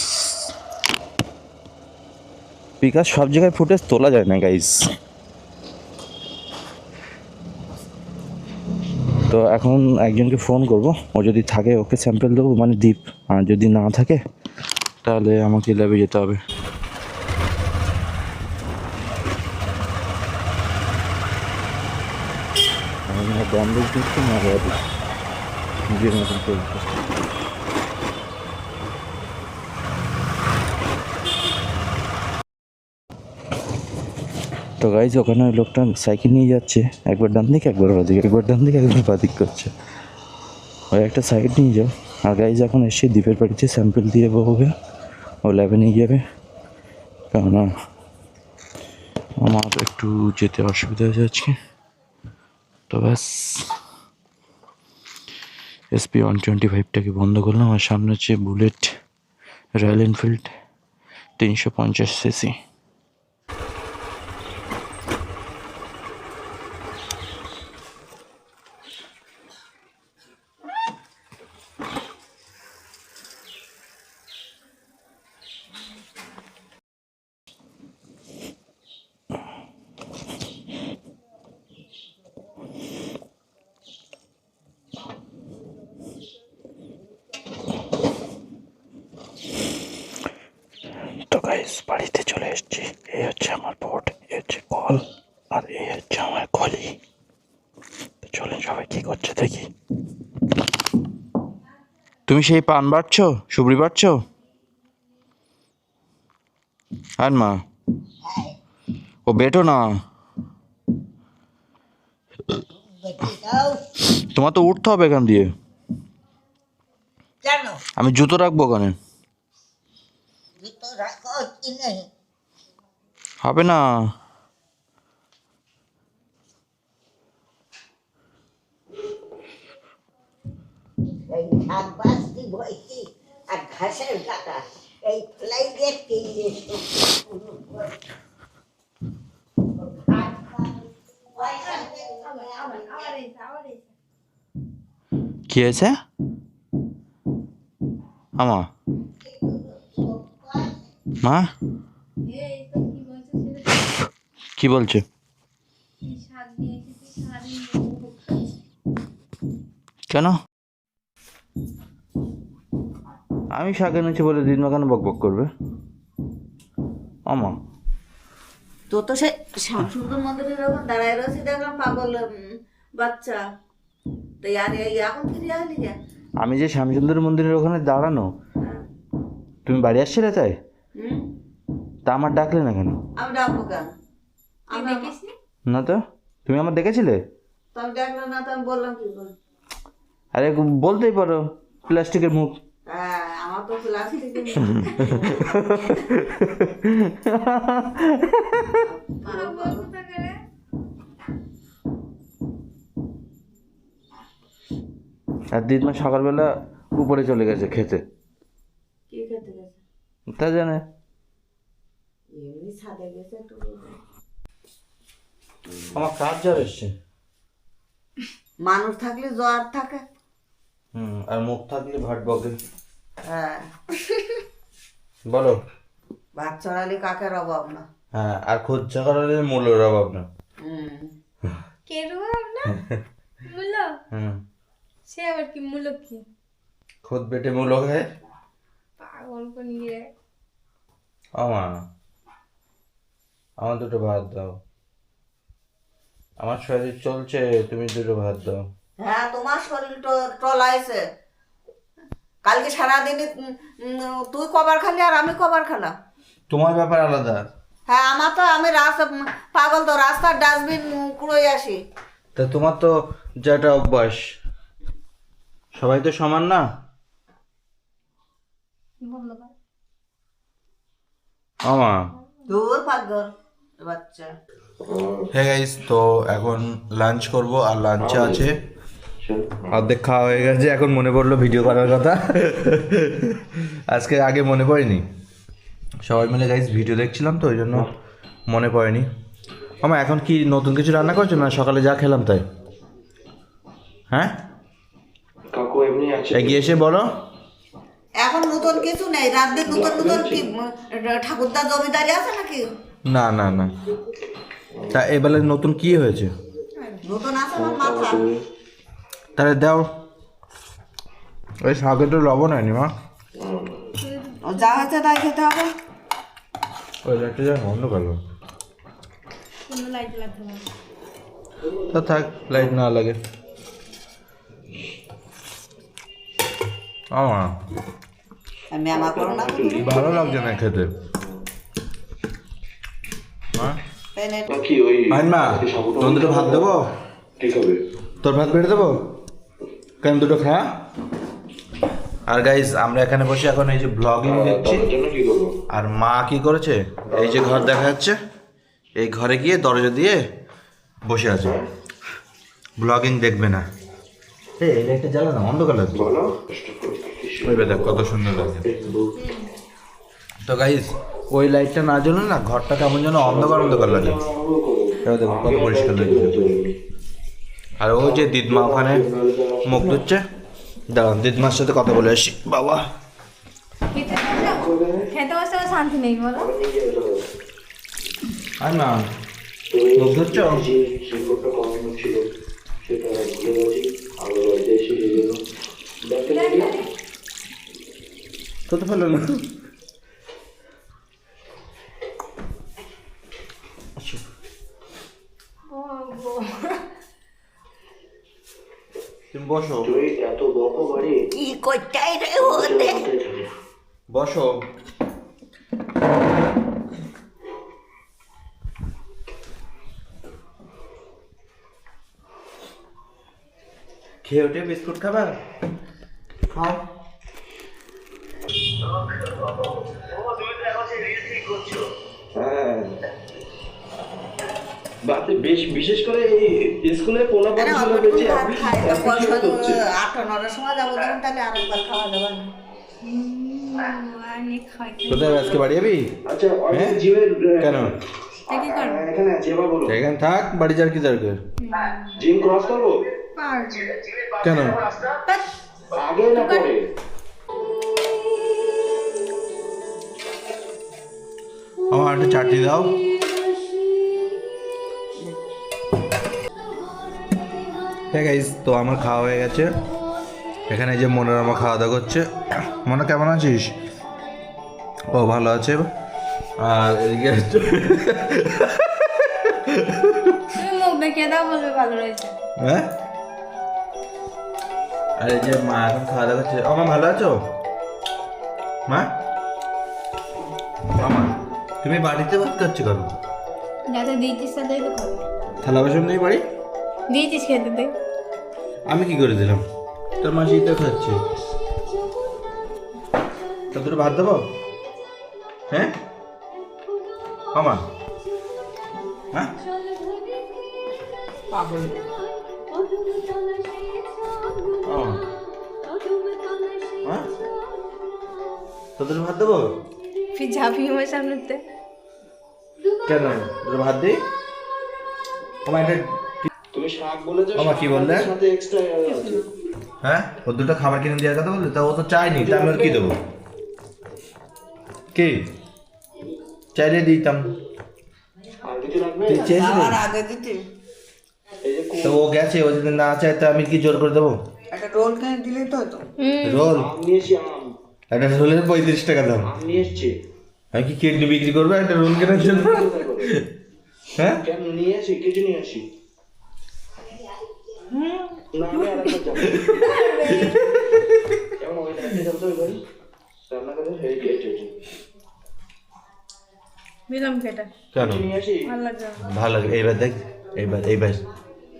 [SPEAKER 3] সব জায়গায় ফুটেজ তোলা যায় না গাইস। তো এখন একজনকে ফোন করব, ও যদি থাকে ওকে স্যাম্পল দেবো, মানে দীপ। আর যদি না থাকে তাহলে আমাকে ল্যাবে যেতে হবে। ব্যান্ডেজ দিচ্ছি না, নিজের মতন চলছে। তো গাইজ, ওখানে ওই লোকটা সাইকেল নিয়ে যাচ্ছে, একবার ডান দিকে একবার বাদিকে, একবার ডান দিকে একবার বাদিক করছে। ওই একটা সাইড নিয়ে যাও। আর গাইজ এখন এসে দ্বীপের বাড়িতে স্যাম্পল দিয়ে ওকে ও ল্যাবে নিয়ে যাবে, কেননা আমার একটু যেতে অসুবিধা হয়েছে আজকে। তো ব্যাস, SP 125টাকে বন্ধ করলাম। আর সামনে হচ্ছে বুলেট রয়্যাল এনফিল্ড 350cc। তো গাইস, বাড়িতে চলে এসেছি। এই হচ্ছে আমার বোর্ড, এই হচ্ছে কল, আর এই হচ্ছে আমার কলি। তো চলেন সবাই কি করছে দেখি। তুমি সেই পান বাড়ছো, সুবড়ি বাড়ছো? আর মা, ও বেটো না, তোমার তো উঠতে হবে এখান দিয়ে। আমি জুতো রাখবো ওখানে। হবে না।
[SPEAKER 6] আর ঘাসের কাটা এই ফ্লাইটে
[SPEAKER 3] কি হয়েছে আমা? মা কি বলছে? কেন? আমি শাক এনেছি বলে দিদিমা কেন বক বক করবে? আমা
[SPEAKER 4] তো তো সে শ্যামসুন্দর মন্দিরে যখন দাঁড়ায় রয়েছে দেখলাম পাগল বাচ্চা। তো এখন ফিরে আসলি কেন?
[SPEAKER 3] আমি যে শ্যামচন্দ্র মন্দিরের ওখানে দাঁড়ানো, তুমি বাড়ি আসছিলে তাই? তা আমার ডাকলে না কেন?
[SPEAKER 4] আমি ডাকবো কেন?
[SPEAKER 3] না তো, তুমি আমার দেখেছিলে?
[SPEAKER 4] তো আমি দেখলাম না, তো আমি বললাম কি করে?
[SPEAKER 3] আরে বলতেই পারো, প্লাস্টিকের মুখ।
[SPEAKER 4] হ্যাঁ, আমার তো প্লাস্টিক।
[SPEAKER 3] আর দিদমা সকালবেলা উপরে চলে গেছে খেতে।
[SPEAKER 4] কি খেতে গেছে?
[SPEAKER 3] তা জানে।
[SPEAKER 4] এমনি ছাদে গেছে একটু।
[SPEAKER 3] আমার কাজ জ্বর এসছে।
[SPEAKER 4] মানুষ থাকলে জ্বর থাকে।
[SPEAKER 3] আর মুখ থাকলে ভাট বকে।
[SPEAKER 4] হ্যাঁ,
[SPEAKER 3] বলো।
[SPEAKER 4] ভাত চড়ালে কাকের অভাব না।
[SPEAKER 3] হ্যাঁ, আর খোঁজা করালে মূল্যের অভাব না।
[SPEAKER 1] কেরু না মূল্য সে আবার কি মূল্য কি
[SPEAKER 3] খোদ বেটে মূল্য খায়
[SPEAKER 1] পাগল কোন গিয়ে
[SPEAKER 3] আমার দুটো ভাত দাও। আমার শরীর চলছে, তুমি দুটো ভাত দাও।
[SPEAKER 4] হ্যাঁ, তোমার শরীর টলাইছে। কালকে সারাদিনে তুই কবার খালি আর আমি কবার খেলাম।
[SPEAKER 3] তোমার ব্যাপার আলাদা।
[SPEAKER 4] হ্যাঁ, আমার তো আমি রাস্তা পাগল, তো রাস্তার ডাস্টবিন কুড়োই আসি।
[SPEAKER 3] তা তোমার তো যেটা অভ্যাস, সবাই তো সমান না।
[SPEAKER 4] দূর পাগল বাচ্চা।
[SPEAKER 3] হ্যাঁ গাইস, তো এখন লাঞ্চ করব, আর লাঞ্চে আছে অর্ধেক খাওয়া হয়ে গেছে। এখন মনে পড়লো ভিডিও করার কথা, আজকে আগে মনে পড়েনি। সবাই মিলে গাইস ভিডিও দেখছিলাম তো, ওই জন্য মনে পড়েনি। আমার এখন কি নতুন কিছু রান্না করছো না সকালে যা খেলাম তাই? হ্যাঁ, এগিয়ে এসে বলো।
[SPEAKER 4] এখন নতুন কিছু নেই, রাত দিন নতুন নতুন কি ঠাকুরদার জমিদারি আছে নাকি?
[SPEAKER 3] না না না, তা এবেলা নতুন কি হয়েছে?
[SPEAKER 4] নতুন আছে আমার মাথা।
[SPEAKER 3] তাহলে দাও, ওই শাকে তো লবণ হয়নি মা।
[SPEAKER 4] যা হয়েছে তাই খেতে হবে।
[SPEAKER 3] ওই লাইটটা যা বন্ধ করলো।
[SPEAKER 1] কোনো লাইট লাগবে না
[SPEAKER 3] তা থাক, লাইট না লাগে।
[SPEAKER 4] আমি আমার করো না তো।
[SPEAKER 3] ভালো লাগছে না খেতে। মা, তোর দুটো ভাত দেবো? তোর ভাত বেড়ে দেবো কেন, দুটো খা। আর গাইজ আমরা এখানে বসে এখন এই যে ব্লগিং দেখছি। আর মা কি করেছে, এই যে ঘর দেখা যাচ্ছে, এই ঘরে গিয়ে দরজা দিয়ে বসে আছে, ব্লগিং দেখবে না। এই লাইটটা জ্বালা না, অন্ধকার লাগবে। ওই দেখ কত সুন্দর লাগে। তো গাইজ ওই লাইটটা না জ্বলে না, ঘরটা কেমন যেন অন্ধকার অন্ধকার লাগে। দেখো কত পরিষ্কার লাগছে। আর ওই যে দিদমা ওখানে মুখ ধুচ্ছে, দাঁড়ান দিদমার সাথে কথা বলে আসি। বাবা
[SPEAKER 1] খেতে বসে শান্তি নেই বলো।
[SPEAKER 3] আর না মুখ ধুচ্ছ? তো তো ফেলো না। তুমি বসো।
[SPEAKER 5] এত বকো বাড়ি
[SPEAKER 6] কি করতেই রে ওদের?
[SPEAKER 3] বসো। খেয়ে উঠে বিস্কুট খাবা? খাও।
[SPEAKER 5] হ্যাঁ, বাতে বেশ বিশেষ করে এই স্কুলে পোলা
[SPEAKER 4] আরে
[SPEAKER 5] পাঠশালা
[SPEAKER 4] অল্প
[SPEAKER 5] বেঁচে
[SPEAKER 4] ভাত খাই তো,
[SPEAKER 5] অ্যাপ্রিশিয়েট করছে।
[SPEAKER 4] 8-9টার সময় যাবো যখন, তাহলে আরেকবার খাওয়া যাবে না।
[SPEAKER 1] অনেক খাই
[SPEAKER 3] কোথায় আজকে বাড়ি যাবি?
[SPEAKER 5] আচ্ছা,
[SPEAKER 3] হ্যাঁ?
[SPEAKER 5] জিমের
[SPEAKER 3] কেন?
[SPEAKER 1] কি করবো
[SPEAKER 5] এখানে আছে, এবার বলো।
[SPEAKER 3] এখানে থাক, বাড়ি যার কি দরকার?
[SPEAKER 5] জিম ক্রস করবো?
[SPEAKER 3] কেন?
[SPEAKER 5] আগে না পরে?
[SPEAKER 3] আমার একটা চাটনি দাও। হ্যাঁ গাইস, তো আমার খাওয়া হয়ে গেছে। এখানে যে মনোরমা খাওয়া দাওয়া করছে। মনে কেমন আছিস? ও ভালো আছে। আর এদিকে
[SPEAKER 1] তুমি মুখ দেখিয়ে দাও, বলবে ভালো রয়েছে।
[SPEAKER 3] হ্যাঁ, আর এই যে মা এখন খাওয়া দাওয়া করছে। ও মা ভালো আছো? মা, মামা তুমি বাড়িতে ভাত খাচ্ছ কেন?
[SPEAKER 1] যাতে দিচ্ছিস তাদের তো খাবে।
[SPEAKER 3] থালা বাসন নেই বাড়ি?
[SPEAKER 1] দিয়েছিস খেতে দে।
[SPEAKER 3] আমি কি করে দিলাম? তোর মাসি তো খাচ্ছে। তা তোর ভাত দেবো? হ্যাঁ মামা, হ্যাঁ হ্যাঁ তোদের ভাত দেবো?
[SPEAKER 1] ফির ঝাঁপি আমার সামনেতে।
[SPEAKER 3] কেন তোর ভাত দিই? আমার একটা
[SPEAKER 5] তুমি শাক বলেছো,
[SPEAKER 3] মামা কি বললে?
[SPEAKER 5] সাথে এক্সট্রা আছে।
[SPEAKER 3] হ্যাঁ ও দুটো খাবার কিনে দেওয়ার কথা বললে, তা ও তো চায়নি, তা আমি ওর কি দেবো? কি চাইলে দিতাম,
[SPEAKER 5] আর কিছু লাগবে?
[SPEAKER 3] তুই চেয়েছিলি?
[SPEAKER 4] আর আগে দিতে
[SPEAKER 5] এই যে
[SPEAKER 3] তো ও গেছে, ও যদি না চায় তো আমি কি জোর করে দেবো?
[SPEAKER 4] একটা রোল কিনে দিলেই তো হতো।
[SPEAKER 3] রোল
[SPEAKER 5] আম নিয়ে এসছি, আম
[SPEAKER 3] একটা রোলের 35 টাকা দাম।
[SPEAKER 5] আম নিয়ে এসছি।
[SPEAKER 3] আমি কি কিডনি বিক্রি করবো একটা রোল কেনার জন্য? হ্যাঁ
[SPEAKER 5] কেন নিয়ে আসি, কিছু নিয়ে আসি না, আমি আর একটা যাবো। কেমন ওই দেখতে যাবো তো ওই ভাই রান্না করে
[SPEAKER 1] দিলাম কেটা
[SPEAKER 3] কেন
[SPEAKER 5] নিয়ে আসি।
[SPEAKER 1] ভালো লাগছে না।
[SPEAKER 3] ভালো লাগে। এইবার দেখ, এইবার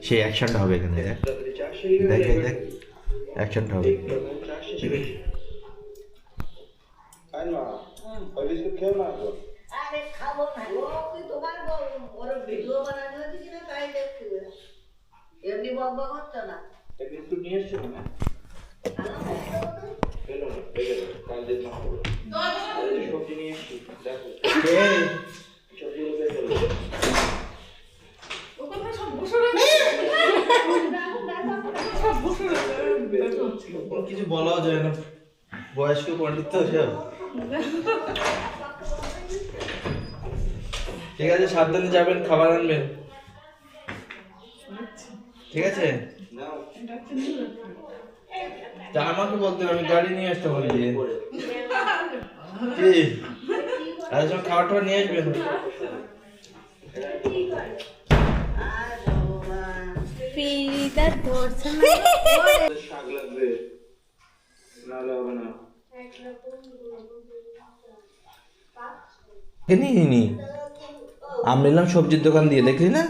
[SPEAKER 3] সেই অ্যাকশনটা হবে এখানে। দেখ দেখ দেখ দেখ অ্যাকশনটা হবে।
[SPEAKER 5] আর না ওই বিস্কুট খেও না তো।
[SPEAKER 4] আরে খাবো না, ও কি তোমার ওর ভিডিও বানানো হচ্ছে কিনা তাই দেখতে হবে। এমনি বকবা করতো না।
[SPEAKER 5] এই বিস্কুট নিয়ে এসছো না? এলো না, দেখে নাও, কাল দিন না হবে। আর এই যে সবজি নিয়ে এসছি, দেখো সবজিগুলো বের করো।
[SPEAKER 3] কিছু বলাও যায় না, বয়স্ক পণ্ডিত তো সব। ঠিক আছে, সাবধানে যাবেন, খাবার আনবেন, ঠিক আছে? তা আমাকে বলতে হবে, আমি গাড়ি নিয়ে আসতে বলি। কি আর সব খাবার টাবার নিয়ে আসবেন।
[SPEAKER 1] পিড়িটা ধরছে না।
[SPEAKER 5] শাক লাগবে, নাহলে হবে না।
[SPEAKER 3] নিয়ে আমি নিলাম সবজির দোকান দিয়ে, দেখলি না?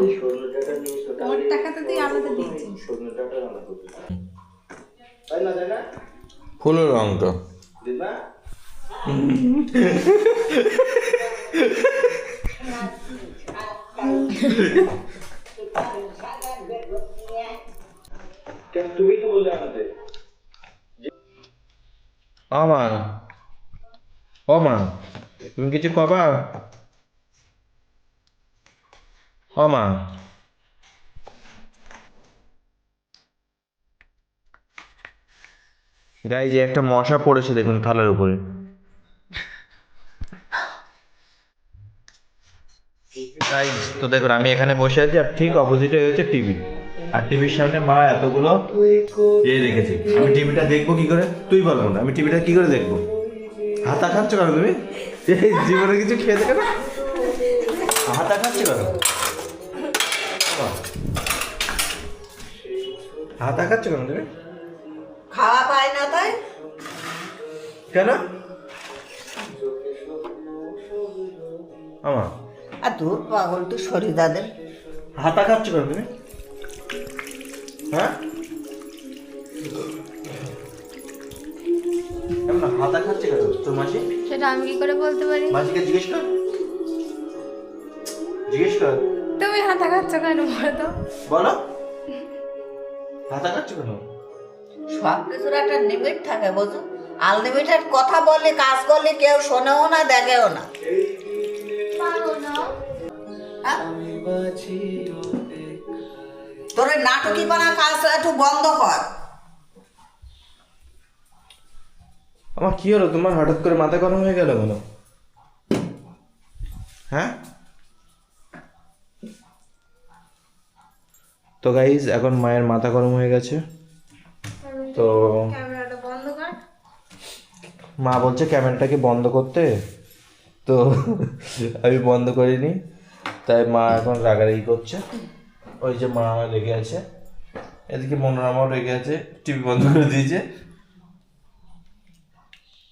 [SPEAKER 5] এই সরষে ডাঁটা নিয়ে এসো,
[SPEAKER 1] ওর টাকাতে তুই আলাদা দিচ্ছিস।
[SPEAKER 5] সরষে ডাঁটা রান্না করতে। তাই না, তাই না?
[SPEAKER 3] ফুলের রঙটা
[SPEAKER 5] দিবা? কেন তুমি তো বললে আনতে?
[SPEAKER 3] মা, ও মা, তুমি কিছু কবা? ও মা, গাই যে একটা মশা পড়েছে দেখুন থালার উপরে। তো দেখুন আমি এখানে বসে আছি, আর ঠিক অপোজিটে হচ্ছে টিভি, আর টিভির সামনে মা এতগুলো রেখেছে। আমি টিভিটা দেখবো কি করে? তুই বলবো না, আমি টিভিটা কি করে দেখবো? হাতা খাচ্ছ কেন তুমি? এই জীবনে কিছু খেয়ে দেখে না, হাতা খাচ্ছ কেন? হাতা খাচ্ছ কেন তুমি?
[SPEAKER 4] খাওয়া পায় না তাই?
[SPEAKER 3] কেন আমা
[SPEAKER 4] আর দুধ পাগল তো শরীর দাদের।
[SPEAKER 3] হাতা খাচ্ছ কেন তুমি? হ্যাঁ কেমন হাতা খাচ্ছে কেন তোর মাসি?
[SPEAKER 1] সেটা আমি কি করে বলতে পারি?
[SPEAKER 3] মাসিকে জিজ্ঞেস কর, জিজ্ঞেস কর।
[SPEAKER 1] তুমি হাতা খাচ্ছ কেন বলো তো?
[SPEAKER 3] বলো হাতা খাচ্ছ কেন?
[SPEAKER 4] সব কিছুর একটা লিমিট থাকে, বুঝো? আনলিমিটেড কথা বললে কাজ করলে কেউ শোনেও না, দেখেও না। হ্যাঁ? তোর ওই নাটকি বানা কাজ একটু বন্ধ কর।
[SPEAKER 3] আমার কি হলো, তোমার হঠাৎ করে মাথা গরম হয়ে গেল কেন? হ্যাঁ তো গাইজ এখন মায়ের মাথা গরম হয়ে গেছে, তো
[SPEAKER 1] ক্যামেরাটা বন্ধ কর।
[SPEAKER 3] মা বলছে ক্যামেরাটাকে বন্ধ করতে, তো আমি বন্ধ করিনি, তাই মা এখন রাগারাগি করছে। ওই যে মা আমার রেগে আছে, এদিকে মনোরমাও রেগে আছে, টিভি বন্ধ করে দিয়েছে,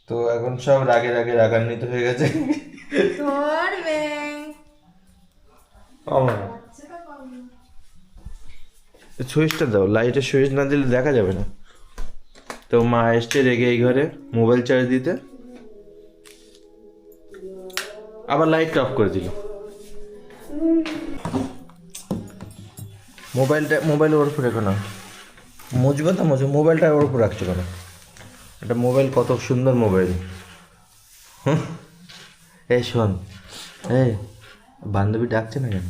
[SPEAKER 3] তো এখন সব রাগে রাগে রাগান্বিত হয়ে গেছে।
[SPEAKER 1] ধরবে।
[SPEAKER 3] আমার সুইচটা দাও, লাইটের সুইচ না দিলে দেখা যাবে না। তো মা এসছে রেগে এই ঘরে মোবাইল চার্জ দিতে, আবার লাইট অফ করে দিল। মোবাইল ওর উপরে রেখো না, মুজবে তো মুজবে, মোবাইলটা ওর উপর রাখছো কেন? এটা মোবাইল কত সুন্দর মোবাইল। এই শোন, এই বান্ধবী ডাকছে না কেন?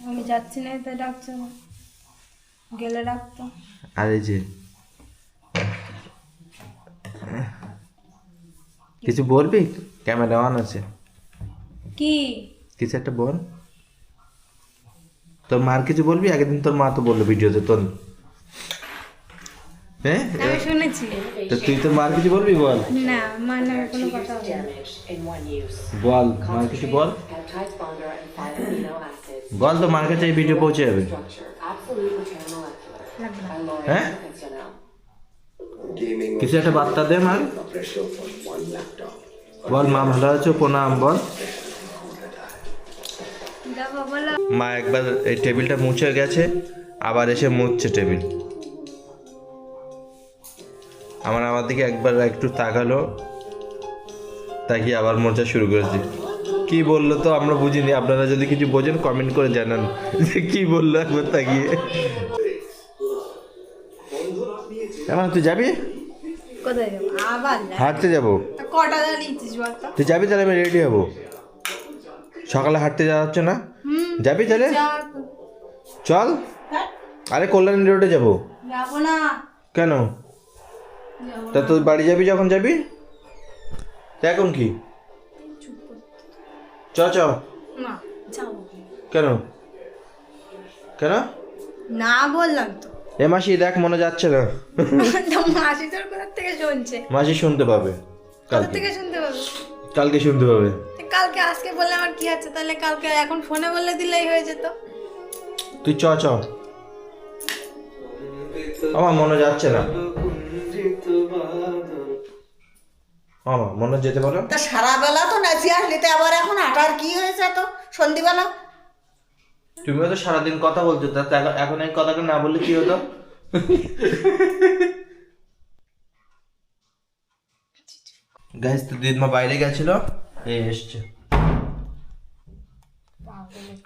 [SPEAKER 1] আমি যাচ্ছি না তাই ডাকছে না, গেলে ডাকতো।
[SPEAKER 3] আর এই যে কিছু বলবি? ক্যামেরা অন আছে,
[SPEAKER 1] কি
[SPEAKER 3] কিছু একটা বল। তোর মার কিছু বলবি? আগের দিন তোর মা তো বললো ভিডিওতে তোর, হ্যাঁ?
[SPEAKER 1] আমি শুনেছি।
[SPEAKER 3] তো তুই তোর মার কিছু বলবি? বল
[SPEAKER 1] না মানে কোনো কথা হবে না।
[SPEAKER 3] বল, মার কিছু বল, বল তো মার কাছে এই ভিডিও পৌঁছে যাবে। হ্যাঁ, কিছু একটা বার্তা দে মার, বল মা ভালো আছো, প্রণাম বল।
[SPEAKER 1] দেখো বলো।
[SPEAKER 3] মা একবার এই টেবিলটা মুছে গেছে, আবার এসে মুছছে টেবিল। আমার দিকে একবার একটু তাকালো, তাকিয়ে আবার মোছা শুরু করেছে। কি বললো তো আমরা বুঝিনি, আপনারা যদি কিছু বোঝেন কমেন্ট করে জানান যে কি বললো একবার তাকিয়ে। এমন তুই যাবি?
[SPEAKER 1] কোথায় যাবো আবার?
[SPEAKER 3] হাঁটতে যাবো।
[SPEAKER 1] কটা দাঁড়িয়েছিস বলতো?
[SPEAKER 3] তুই যাবি তাহলে আমি রেডি হবো। সকালে হাঁটতে যাওয়া হচ্ছে না? যাবি তাহলে? চল। আরে কল্যাণী রোডে যাবো।
[SPEAKER 1] যাবো না।
[SPEAKER 3] কেন? তা তুই বাড়ি যাবি যখন যাবি, তা এখন কি? চ চ।
[SPEAKER 1] না যাবো।
[SPEAKER 3] কেন কেন?
[SPEAKER 1] না বললাম তো।
[SPEAKER 3] এ মাসি দেখ মনে যাচ্ছে না।
[SPEAKER 1] তো মাসি তোর কোথা থেকে শুনছে?
[SPEAKER 3] মাসি শুনতে পাবে
[SPEAKER 1] কোথা
[SPEAKER 3] কালকে,
[SPEAKER 1] থেকে শুনতে পাবো?
[SPEAKER 3] কালকে শুনতে পাবে।
[SPEAKER 1] কালকে আজকে বললে আমার কি আছে? তাহলে কালকে এখন ফোনে বললে দিলেই হয়ে যেত।
[SPEAKER 3] তুই চ চ। আমার মনে যাচ্ছে না, আমার মনে যেতে পারো।
[SPEAKER 4] তা সারা বেলা তো নাচি আসলি, তো আবার এখন হাঁটার কি হয়েছে তো সন্ধিবেলা?
[SPEAKER 3] তুমিও তো সারাদিন কথা বলছো, তা এখন এই কথাটা না বললে কি হতো? গাইস, তো দিদমা বাইরে গেছিল, এই এসছে।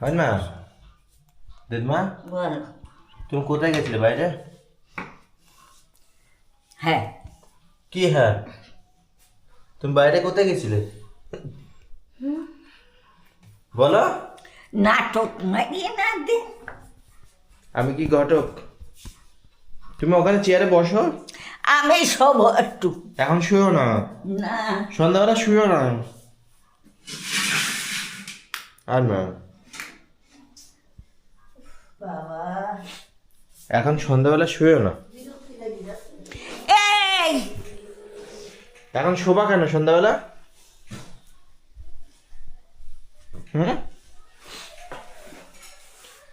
[SPEAKER 3] হয় না দিদমা?
[SPEAKER 6] বল।
[SPEAKER 3] তুমি কোথায় গেছিলে বাইরে?
[SPEAKER 6] হ্যাঁ,
[SPEAKER 3] কি হ্যাঁ? তুমি বাইরে কোথায় গেছিলে বলো?
[SPEAKER 6] নাটক মারিয়ে না দে।
[SPEAKER 3] আমি কি ঘটক? তুমি ওখানে চেয়ারে বসো,
[SPEAKER 6] আমি সব একটু
[SPEAKER 3] এখন শুয়েও না,
[SPEAKER 6] না।
[SPEAKER 3] সন্ধ্যাবেলা শুয়েও না। আর না,
[SPEAKER 6] বাবা
[SPEAKER 3] এখন সন্ধ্যাবেলা শুয়েও না।
[SPEAKER 6] এই
[SPEAKER 3] এখন শোভা কেন সন্ধ্যাবেলা? হুম,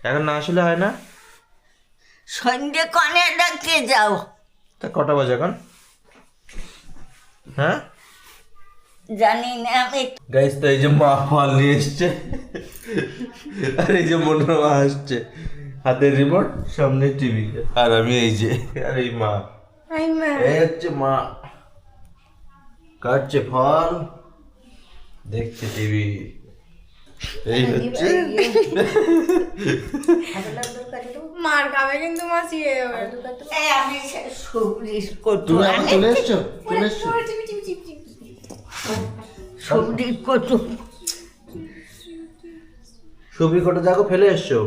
[SPEAKER 3] এখন না আসলে হয় না?
[SPEAKER 6] সন্ধ্যে কনে ডাকতে যাও?
[SPEAKER 3] তা কটা বাজে এখন? হ্যাঁ
[SPEAKER 6] জানি না আমি।
[SPEAKER 3] গাইস, তো এই যে মা ফল নিয়ে এসছে, আর এই যে মনোরমা আসছে, হাতে রিমোট, সামনে টিভি, আর আমি এই যে, আর এই মা, এই হচ্ছে মা, কাটছে ফল, দেখছে টিভি, এই হচ্ছে।
[SPEAKER 1] মার খাবে কিন্তু মাসি।
[SPEAKER 6] আমি সবজির কটু
[SPEAKER 2] তুমি এখন চলে এসছো? চলে এসছো?
[SPEAKER 6] সবজির কটু
[SPEAKER 3] সবজি কটা দেখো ফেলে এসছো।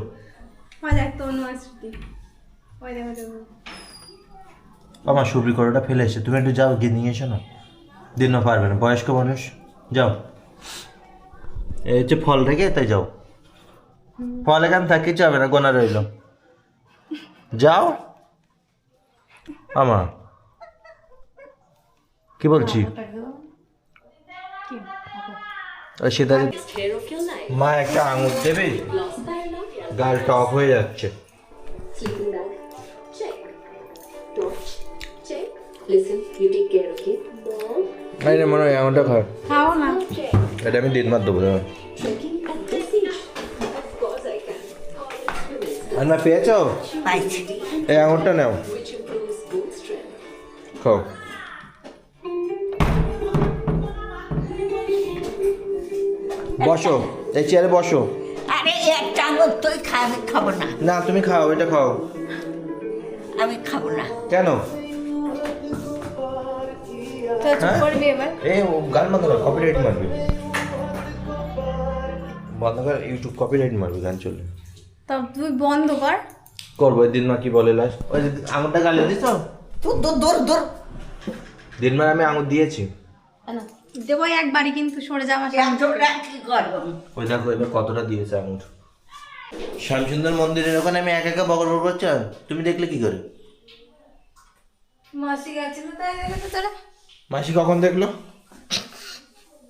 [SPEAKER 3] আমার সবজি কটাটা ফেলে এসছে, তুমি একটু যাও গিয়ে নিয়ে এসো না। দিন পারবে না, বয়স্ক মানুষ, যাও। এই হচ্ছে ফল থেকে, তাই যাও। ফল এখান থাকে কিছু হবে না, গোনা রইল, যাও। আমা কি বলছি? সেটা মা একটা আঙুর দেবে, গাল টক হয়ে যাচ্ছে।
[SPEAKER 8] Sleeping bag, check. Torch, check. Listen, you take care, okay? Ball,
[SPEAKER 3] নাই রে মনে হয় আঙুরটা খাও,
[SPEAKER 1] খাও না।
[SPEAKER 8] check.
[SPEAKER 3] এটা আমি দিন মার দেবো।
[SPEAKER 8] Checking at this age. Of course I can. College women.
[SPEAKER 3] আর না পেয়েছো?
[SPEAKER 6] পাইছি।
[SPEAKER 3] এই আঙুরটা নাও,
[SPEAKER 8] which improves bone strength.
[SPEAKER 3] খাও। বসো, এই চেয়ারে বসো।
[SPEAKER 6] আরে একটা আঙুর তুই খা, আমি খাবো না।
[SPEAKER 3] না তুমি খাও, এটা খাও।
[SPEAKER 6] আমি খাবো না।
[SPEAKER 3] কেন?
[SPEAKER 1] তো চুপ করবি এবার।
[SPEAKER 3] এই গান বন্ধ কর, কপিরাইট মারবে। বন্ধ কর, ইউটিউব কপিরাইট মারবে গান চললে।
[SPEAKER 1] তা তুই বন্ধ কর।
[SPEAKER 3] করবো। দিন মা কি বলে লাস্ট, ওই যে আঙুরটা গালে দিছ।
[SPEAKER 6] তুই দূর দূর দূর।
[SPEAKER 3] দিন মা আমি আঙুর দিয়েছি।
[SPEAKER 1] না দেবো একবারই, কিন্তু সরে যাওয়া
[SPEAKER 6] এতটা কি করবো?
[SPEAKER 3] ওই দেখো এবার কতটা দিয়েছে আঙুর। শ্যামসুন্দর মন্দিরের ওখানে আমি একা একা বকর বকর করছি, তুমি দেখলে কি করে?
[SPEAKER 1] মাসি গেছিল তাই দেখে তোরা।
[SPEAKER 3] মাসি কখন দেখলো?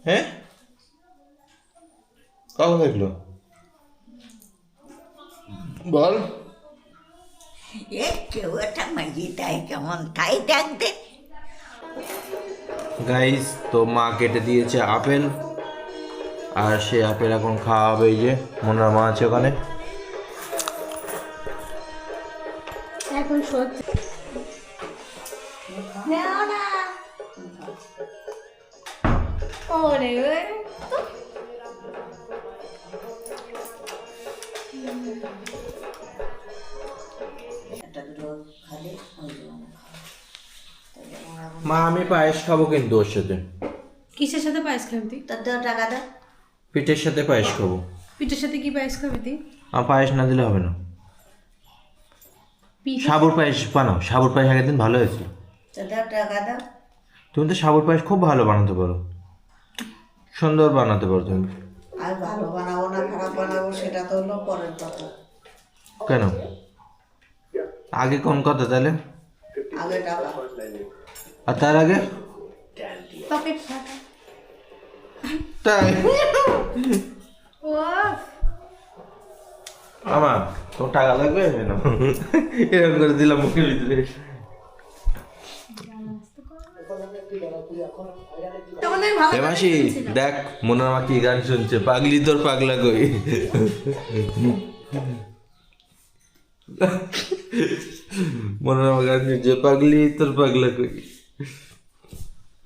[SPEAKER 3] হ্যাঁ কখন দেখলো বল?
[SPEAKER 6] এ কেউ একটা মাইয়ে তাই কেমন তাই ডাকতে।
[SPEAKER 3] গাইস, তো মা কেটে দিয়েছে আপেল, আর সে আপেল এখন খাওয়া হবে। এই যে মনার মা আছে ওখানে।
[SPEAKER 1] এখন সত্যি নাও না। ওরে ওরে
[SPEAKER 3] মা আমি পায়েস খাবো কিন্তু ওর সাথে।
[SPEAKER 1] কিসের সাথে পায়েস খাবি তুই?
[SPEAKER 4] তোর দেওয়া টাকা দে।
[SPEAKER 3] পিঠের সাথে পায়েস খাবো।
[SPEAKER 1] পিঠের সাথে কি পায়েস খাবি তুই?
[SPEAKER 3] আমার পায়েস না দিলে হবে না। সাবুর পায়েস বানাও, সাবুর পায়েস আগের দিন ভালো হয়েছে।
[SPEAKER 4] তোর দেওয়া টাকা দাও।
[SPEAKER 3] তুমি তো সাবুর পায়েস খুব ভালো বানাতে পারো, সুন্দর বানাতে পারো তুমি।
[SPEAKER 4] আর ভালো বানাবো না খারাপ বানাবো সেটা তো হলো পরের কথা।
[SPEAKER 3] কেন? আগে কোন কথা তাহলে?
[SPEAKER 4] আগে টাকা।
[SPEAKER 3] আর তার আগে?
[SPEAKER 1] পকেট ফাটা।
[SPEAKER 3] তাই
[SPEAKER 1] ও
[SPEAKER 3] আমার তো টাকা লাগবে না, এরকম করে দিলাম মুখের ভিতরে।
[SPEAKER 1] তোমাদের ভালো
[SPEAKER 3] এ মাসি দেখ, মনে আমার কি গান শুনছে, পাগলি তোর পাগলা কই। মনে আমার গান শুনছে, পাগলি তোর পাগলা কই।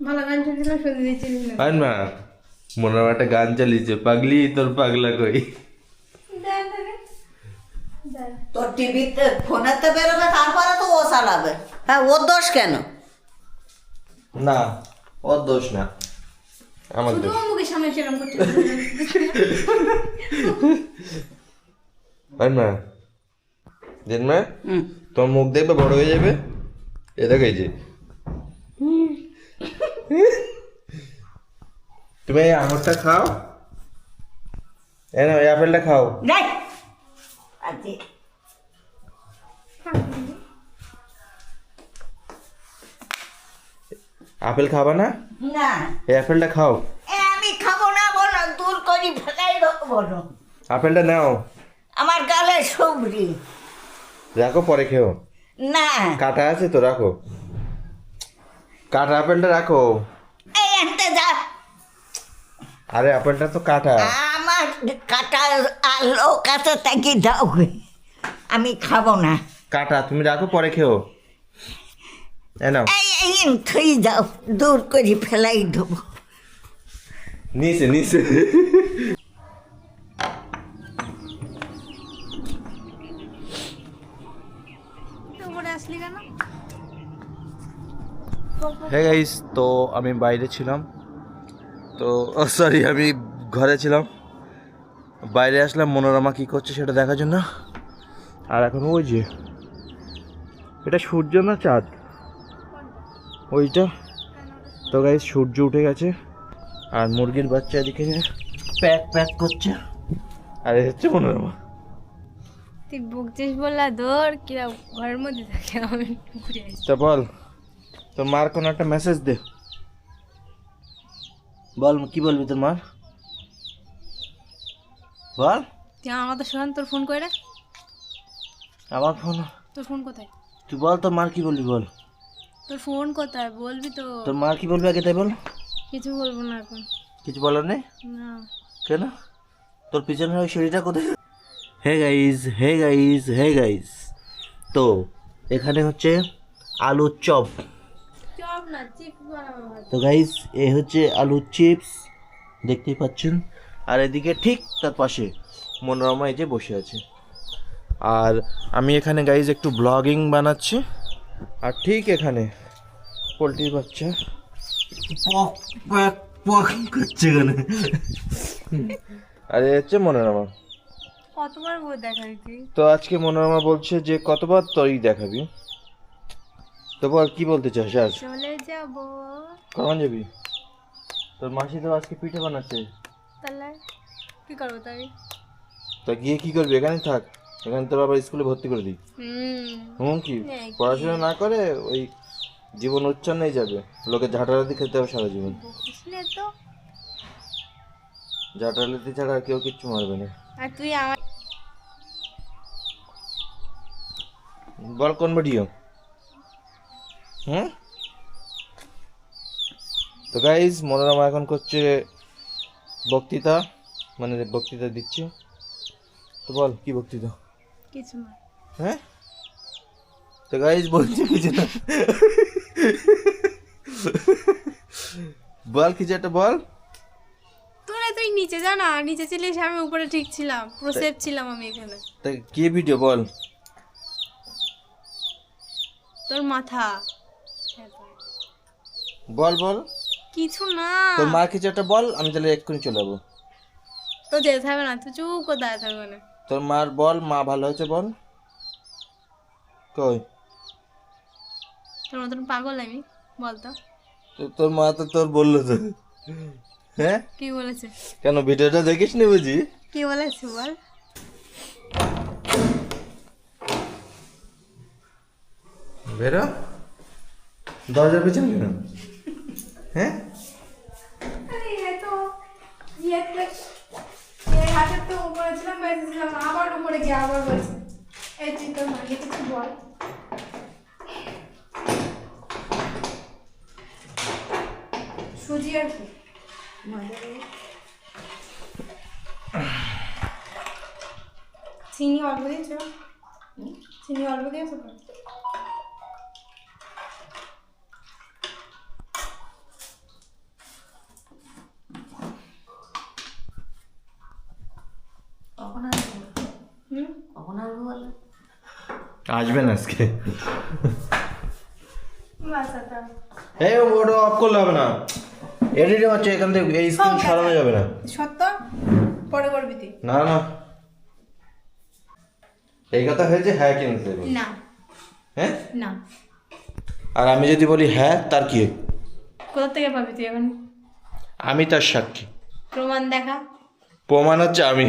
[SPEAKER 1] ভালো গান শুনছিলাম, শুনে দিচ্ছিস না।
[SPEAKER 3] আর না, মনে আমার একটা গান চালিয়েছে, পাগলি তোর পাগলা কই।
[SPEAKER 4] তোর টিভিতে ফোনেতে বেরোবে, তারপরে তো ও চালাবে। হ্যাঁ, ওর দোষ কেন?
[SPEAKER 3] না, ওর দোষ না, আমার
[SPEAKER 1] শুধু
[SPEAKER 3] দোষ।
[SPEAKER 1] মুখের সামনে সেরকম করতে
[SPEAKER 3] আর না দিন মা, তোমার মুখ দেখবে বড় হয়ে যাবে। এ দেখো এই যে, তুমি এই আঙুরটা খাও, এই আপেলটা খাও।
[SPEAKER 6] নাই আজকে
[SPEAKER 3] আপেল খাবা না?
[SPEAKER 6] না,
[SPEAKER 3] এই আপেলটা খাও।
[SPEAKER 6] আমি খাবো না বলো, দূর করি ফেলাই দেবো বলো।
[SPEAKER 3] আপেলটা নাও,
[SPEAKER 6] আমার গালে সবরি
[SPEAKER 3] রাখো পরে খেও।
[SPEAKER 6] না।
[SPEAKER 3] কাটা আছে তো রাখো, কাটা আপেলটা রাখো।
[SPEAKER 6] এই একটা যা,
[SPEAKER 3] আরে আপেলটা তো কাটা।
[SPEAKER 6] আমার কাটা আলো কাছে তাকে দাও, আমি খাবো না।
[SPEAKER 3] কাটা তুমি রাখো পরে খেও। এ নাও,
[SPEAKER 6] এই থই যাও, দূর করে ফেলাই দেবো।
[SPEAKER 3] নিচে নিচে।
[SPEAKER 1] উপরে আসলি কেন?
[SPEAKER 3] হ্যাঁ গাইস, তো আমি বাইরে ছিলাম, তো সরি আমি ঘরে ছিলাম, বাইরে আসলাম মনোরমা কী করছে সেটা দেখার জন্য। আর এখন ওই যে এটা সূর্য না চাঁদ, ওইটা তো গাইস সূর্য উঠে গেছে, আর মুরগির বাচ্চা এদিকে প্যাক প্যাক করছে, আর এই হচ্ছে মনোরমা।
[SPEAKER 1] তুই বকছিস বললা দৌড় কিরা ঘরের মধ্যে থাকে, আমি ঘুরে আসি।
[SPEAKER 3] তা বল, তোর মার কোনো একটা মেসেজ দে, বল কি বলবি তোর মার, বল।
[SPEAKER 1] তুই আমার কথা শোন, তোর ফোন করে।
[SPEAKER 3] আমার ফোন,
[SPEAKER 1] তোর ফোন কোথায়?
[SPEAKER 3] তুই বল তোর মার কি বলবি বল,
[SPEAKER 1] তোর ফোন কোথায় বলবি তো।
[SPEAKER 3] তোর মার কি বলবি আগে তাই বল।
[SPEAKER 1] কিছু বলবো না এখন।
[SPEAKER 3] কিছু বলার নেই?
[SPEAKER 1] না
[SPEAKER 3] কেন? তোর পিছনের ওই সিঁড়িটা কোথায়? হে গাইজ, তো এখানে হচ্ছে আলুর চপ।
[SPEAKER 1] চপ না, চিপস বানাবো ভাবছি।
[SPEAKER 3] তো গাইজ এ হচ্ছে আলুর চিপস, দেখতেই পাচ্ছেন। আর এদিকে ঠিক তার পাশে মনোরমা এই যে বসে আছে। আর আমি এখানে গাইজ একটু ব্লগিং বানাচ্ছি। আর ঠিক এখানে পোলট্রির বাচ্চা পক পক পক করছে এখানে। আর এ হচ্ছে মনোরমা।
[SPEAKER 1] কতবার বউ দেখাবি তুই?
[SPEAKER 3] তো আজকে মনোরমা বলছে যে কতবার তুই দেখাবি, তো বল কি বলতে চাস আর?
[SPEAKER 1] চলে যাব।
[SPEAKER 3] কখন যাবি? তোর মাসি তো আজকে পিঠে বানাচ্ছে,
[SPEAKER 1] তাহলে কি করবো তাই?
[SPEAKER 3] তা গিয়ে কি করবি? এখানে থাক, এখানে তোর আবার স্কুলে ভর্তি করে দিই। কি পড়াশোনা না করে ওই জীবন উচ্ছন্নেই যাবে, লোকে ঝাঁটারাতি খেতে হবে সারা জীবন।
[SPEAKER 1] বুঝলে তো।
[SPEAKER 3] ঝাঁটারাতি ছাড়া আর কেউ কিচ্ছু মারবে না।
[SPEAKER 1] আর তুই আমার
[SPEAKER 3] বল কোন ভিডিও? তো গাইজ মনোরমা এখন করছে বক্তৃতা, মানে বক্তৃতা দিচ্ছে। তো বল কি বক্তৃতা?
[SPEAKER 1] কিছু না।
[SPEAKER 3] হ্যাঁ, তো গাইজ বলছে কিছু না। বল কিছু একটা বল।
[SPEAKER 1] তুই নিচে যা না, নিচে ছিলিস, আমি উপরে ঠিক ছিলাম, পুরো সেফ ছিলাম আমি এখানে।
[SPEAKER 3] তা কি ভিডিও বল?
[SPEAKER 1] তোর মাথা
[SPEAKER 3] বল বল
[SPEAKER 1] কিছু না।
[SPEAKER 3] তোর মার কিছু একটা বল, আমি তাহলে এক্ষুনি চলে যাবো।
[SPEAKER 1] তো যেতে হবে না, তুই চুপ করে দাঁড়িয়ে থাকবে না।
[SPEAKER 3] তোর মার বল, মা ভালো হয়েছে বল। কই
[SPEAKER 1] তোর মতন পাগল আমি? বলতো
[SPEAKER 3] তোর মা তো তোর বললো তো। হ্যাঁ
[SPEAKER 1] কি বলেছে?
[SPEAKER 3] কেন ভিডিওটা দেখিস নি বুঝি?
[SPEAKER 1] কি বলেছে বল।
[SPEAKER 3] বেরো, দরজার পেছনে কেন? হ্যাঁ
[SPEAKER 1] আবার উপরে গিয়ে আবার বলছে এই তুই তোর মাকে কিছু বল। সুজি আর কি চিনি অল্প দিয়েছ? চিনি অল্প দিয়েছো তো?
[SPEAKER 4] কখন আসবো? কখন আসবো বলে?
[SPEAKER 3] আসবেন আজকে।
[SPEAKER 1] বাস আটা
[SPEAKER 3] এই ওটা অফ করলে হবে না, এডিটিং হচ্ছে এখান থেকে, এই স্ক্রিন সরানো যাবে না।
[SPEAKER 1] সত্য পরে করবি তুই?
[SPEAKER 3] না না, এই কথা হয়েছে হ্যাঁ কিনতে দেবো।
[SPEAKER 1] না
[SPEAKER 3] হ্যাঁ
[SPEAKER 1] না।
[SPEAKER 3] আর আমি যদি বলি হ্যাঁ, তার কি?
[SPEAKER 1] কোথা থেকে পাবি তুই এখন?
[SPEAKER 3] আমি তার সাক্ষী।
[SPEAKER 1] প্রমাণ দেখা।
[SPEAKER 3] প্রমাণ হচ্ছে আমি।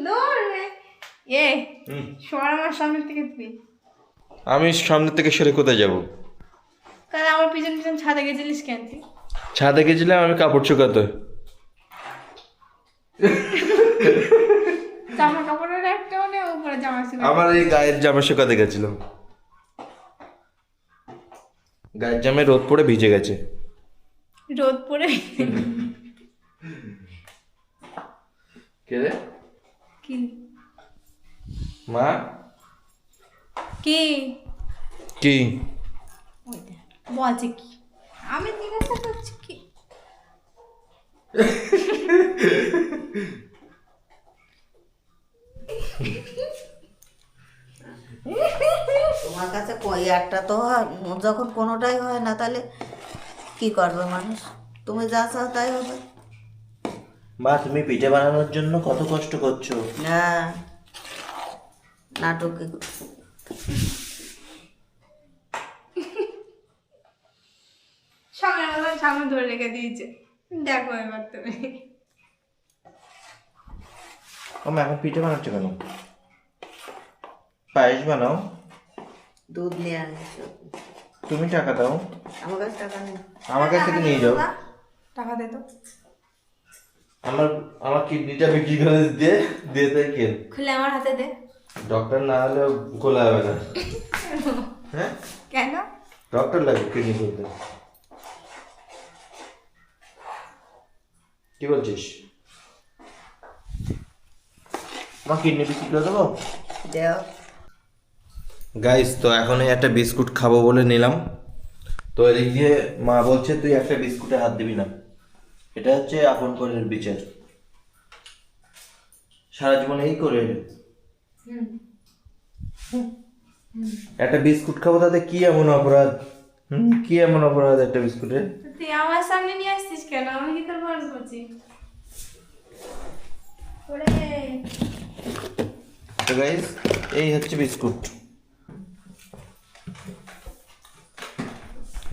[SPEAKER 1] দৌড় এ সর আমার সামনে থেকে তুই।
[SPEAKER 3] আমি সামনে থেকে সরে কোথায় যাব?
[SPEAKER 1] তাহলে আমার পিছন পিছন ছাদে গেছিলিস কেন তুই?
[SPEAKER 3] ছাদে গেছিলাম আমি কাপড় শুকাতে।
[SPEAKER 1] জামা কাপড়ের একটা মানে উপরে জামা শুকাতে।
[SPEAKER 3] আমার এই গায়ের জামা শুকাতে গেছিলাম, গায়ের জামে রোদ পড়ে ভিজে গেছে।
[SPEAKER 1] রোদ পড়ে
[SPEAKER 3] কে রে?
[SPEAKER 1] কি
[SPEAKER 3] মা
[SPEAKER 1] কি
[SPEAKER 3] কি
[SPEAKER 1] ওইটা বলছে কি? আমি জিজ্ঞাসা করছি কি?
[SPEAKER 4] তোমার কাছে কই একটা তো হয়, যখন কোনোটাই হয় না তাহলে কি করবে মানুষ? তুমি যা চাও তাই হবে
[SPEAKER 3] মা, তুমি পিঠে বানানোর জন্য কত কষ্ট করছো।
[SPEAKER 4] না। নাটক
[SPEAKER 1] সামনে ধরে রেখে দিয়েছে, দেখো এবার তুমি।
[SPEAKER 3] আমি এখন পিঠে বানাচ্ছো কেন? পায়েস বানাও।
[SPEAKER 4] দুধ নিয়ে আসছো,
[SPEAKER 3] তুমি টাকা দাও,
[SPEAKER 4] আমার কাছে টাকা নেই।
[SPEAKER 3] আমার কাছ থেকে নিয়ে যাও।
[SPEAKER 1] টাকা দে তো।
[SPEAKER 3] আমার কিডনিটা বিক্রি করে দিয়ে দিয়ে দেয় কে?
[SPEAKER 1] খুলে আমার হাতে দে।
[SPEAKER 3] ডক্টর না হলে খোলা হবে না। হ্যাঁ
[SPEAKER 1] কেন?
[SPEAKER 3] ডক্টর লাগবে কিডনি খুলতে। কি বলছিস? মা কিডনি বিস্কুট দেবো?
[SPEAKER 4] দেও।
[SPEAKER 3] গাইস, তো এখন এই একটা বিস্কুট খাবো বলে নিলাম। তো এদিক দিয়ে মা বলছে তুই একটা বিস্কুটে হাত দিবি না, এটা হচ্ছে আপন পরের বিচার। সারা জীবন এই করে একটা বিস্কুট খাবো, তাতে কি এমন অপরাধ? কি এমন অপরাধ একটা বিস্কুটে?
[SPEAKER 1] তুই আমার সামনে নিয়ে আসছিস কেন? আমি কি তোর বরণ করছি? ওরে
[SPEAKER 3] তো গাইস, এই হচ্ছে বিস্কুট।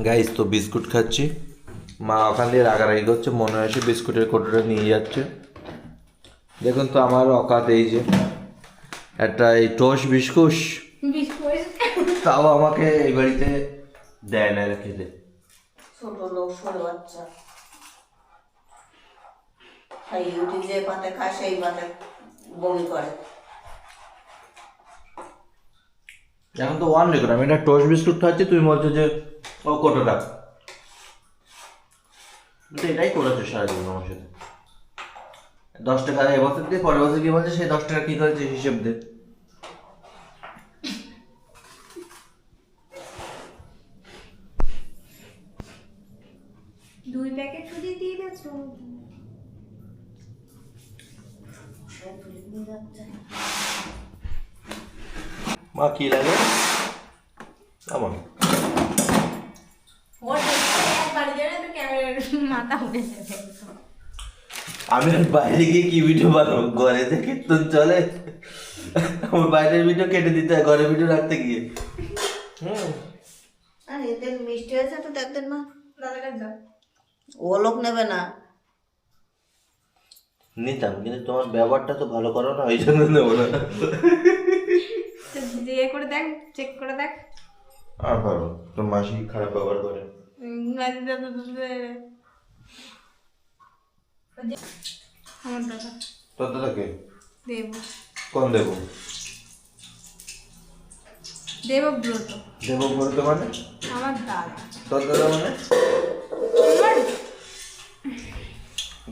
[SPEAKER 3] গাইস, তো বিস্কুট খাচ্ছি, মা ওখান দিয়ে রাগারাগি করছে, মনে হয় সে বিস্কুটের কোটোটা নিয়ে যাচ্ছে। দেখুন তো আমার অকাত, এই যে একটা এই টোস্ট বিস্কুট, তাও আমাকে এই বাড়িতে দেয় না এরা খেতে।
[SPEAKER 4] ছোট লোক, ছোট বাচ্চা, এই রুটি যে পাতে খায় সেই পাতে বমি করে।
[SPEAKER 3] এখন তো 1 রেখো, আমি একটা টোস্ট বিস্কুট খাচ্ছি, তুমি বলছো যে ও কোটোটা। কিন্তু এটাই করেছো সারাদিন আমার সাথে। 10 টাকা এবছর দিয়ে, পরের বছর কি বলছে সেই 10 টাকা কি করেছে হিসেব দে।
[SPEAKER 1] 2 প্যাকেট সুজি দিয়ে দিয়েছো।
[SPEAKER 3] মা কি লাগে আমার?
[SPEAKER 1] মাথা উঠে যাবে।
[SPEAKER 3] আমি আর বাইরে গিয়ে কি ভিডিও বানাবো? ঘরে থেকে তো চলে, আমার বাইরের ভিডিও কেটে দিতে হয় ঘরের ভিডিও রাখতে গিয়ে।
[SPEAKER 4] আর এদের মিষ্টি আছে তো দেখবেন মা,
[SPEAKER 1] দাদা কাছে যাও।
[SPEAKER 4] ও লোক নেবে না।
[SPEAKER 3] নিতাম, কিন্তু তোমার ব্যবহারটা তো ভালো করো না, ওই জন্য নেবো না।
[SPEAKER 1] ইয়ে করে দেখ, চেক করে দেখ।
[SPEAKER 3] আর পারো, তোর মাসি খারাপ ব্যবহার করে।
[SPEAKER 1] আমার দাদা
[SPEAKER 3] তোর দাদাকে
[SPEAKER 1] দেব,
[SPEAKER 3] কোন দেবো?
[SPEAKER 1] দেবব্রত
[SPEAKER 3] দেবো বলতে মানে?
[SPEAKER 1] আমার দাদা।
[SPEAKER 3] তোর দাদা মানে?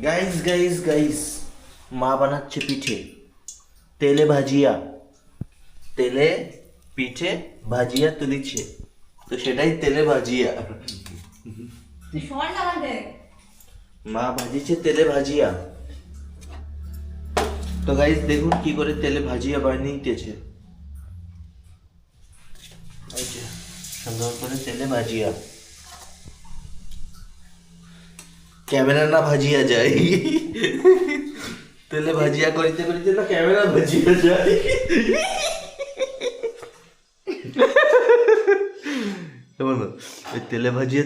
[SPEAKER 3] গাইস গাইস গাইস, মা বানাচ্ছে পিঠে, তেলে ভাজিয়া, তেলে পিঠে ভাজিয়া তুলিছে, তো সেটাই তেলে ভাজিয়া।
[SPEAKER 1] তুই শোন না আমাদের।
[SPEAKER 3] মা ভাজিছে তেলে ভাজিয়া। তো গাইস দেখুন কি করে তেলে ভাজিয়া বানিয়েছে। এই যে সুন্দর করে তেলে ভাজিয়া, ক্যামেরা না ভাজিয়া যায়, তেলে ভাজিয়া করিতে করিতে না ক্যামেরা ভাজিয়া যায়। বলো, ওই তেলে ভাজিয়া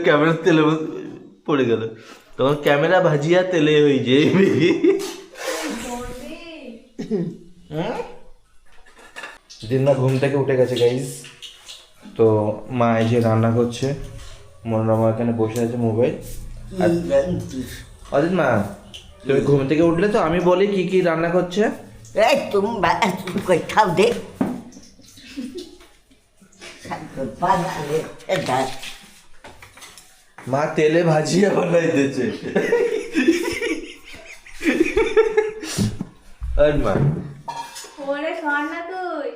[SPEAKER 3] ক্যামেরা তেলে পড়ে গেল, তখন ক্যামেরা ভাজিয়া তেলে হয়ে যাবে। দিনটা ঘুম থেকে উঠে গেছে গাইস, তো মা এই যে রান্না করছে, মনোরমা এখানে বসে আছে মোবাইল। অজিত মা, তুমি ঘুম থেকে উঠলে তো আমি বলি কি কি রান্না করছে।
[SPEAKER 6] এই তুমি কই খাও দে
[SPEAKER 3] মা তেলে ভাজিয়া বানাইতেছে। আর মা
[SPEAKER 1] ওরে শোন না তুই।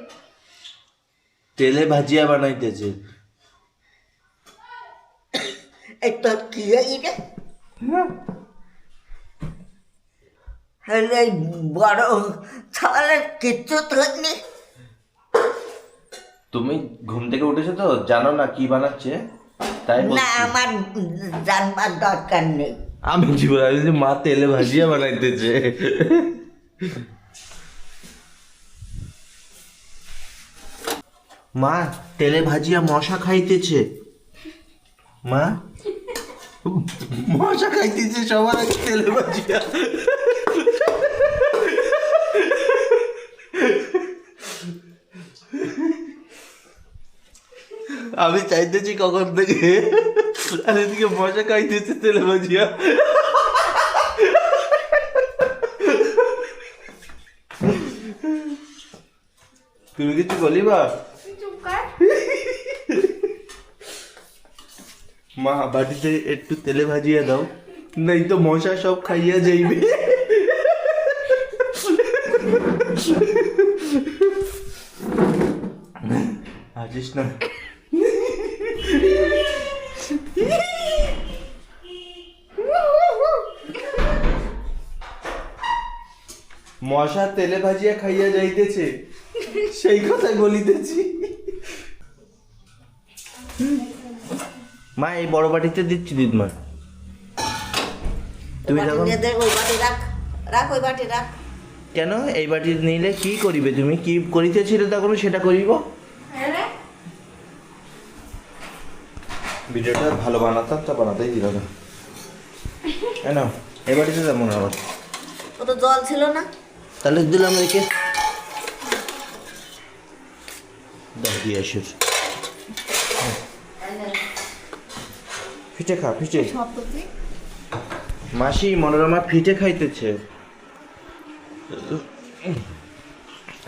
[SPEAKER 3] তেলে ভাজিয়া বানাইতেছে।
[SPEAKER 6] এই তোর কি এটা হলে বড় তাহলে কিচ্ছু ধরনি।
[SPEAKER 3] তুমি ঘুম থেকে উঠেছো তো জানো না কি বানাচ্ছে, তাই
[SPEAKER 6] না
[SPEAKER 3] বলছি।
[SPEAKER 6] আমার জানবার দরকার নেই।
[SPEAKER 3] আমি কি বলি যে মা তেলে ভাজিয়া বানাইতেছে। মা তেলে ভাজিয়া মশা খাইতেছে। মা মশা খাইতেছে সবার আগে তেলে ভাজিয়া। আমি চাইতেছি কখন থেকে, আর এদিকে মশা খাইতেছে তেলে ভাজিয়া। তুমি কিছু বলিবা?
[SPEAKER 1] চুপ কর।
[SPEAKER 3] মা বাড়িতে একটু তেলে ভাজিয়া দাও, নাই তো মশা সব খাইয়া যাইবে। হাসিস না। মশা তেলে ভাজিয়া খাইয়া যাইতেছে, সেই কথা বলিতেছি। মা এই বড় বাটিতে দিচ্ছি দিদমা। তুমি
[SPEAKER 4] বাটি
[SPEAKER 3] যখন
[SPEAKER 4] নিয়ে দে, ওই বাটি রাখ, রাখ ওই বাটি রাখ।
[SPEAKER 3] কেন এই বাটি নিলে কি করিবে? তুমি কি করিতেছিলে তখন সেটা করিব। ভিডিওটা ভালো বানাতাম তা বানাতেই দিল না। কেন এই বাটিতে তেমন আবার
[SPEAKER 4] ও তো জল ছিল না।
[SPEAKER 3] তাহলে দিলাম রেখে দিয়ে আসিস। ফিটে খা ফিটে। মাসি মনোরমা ফিটে খাইতেছে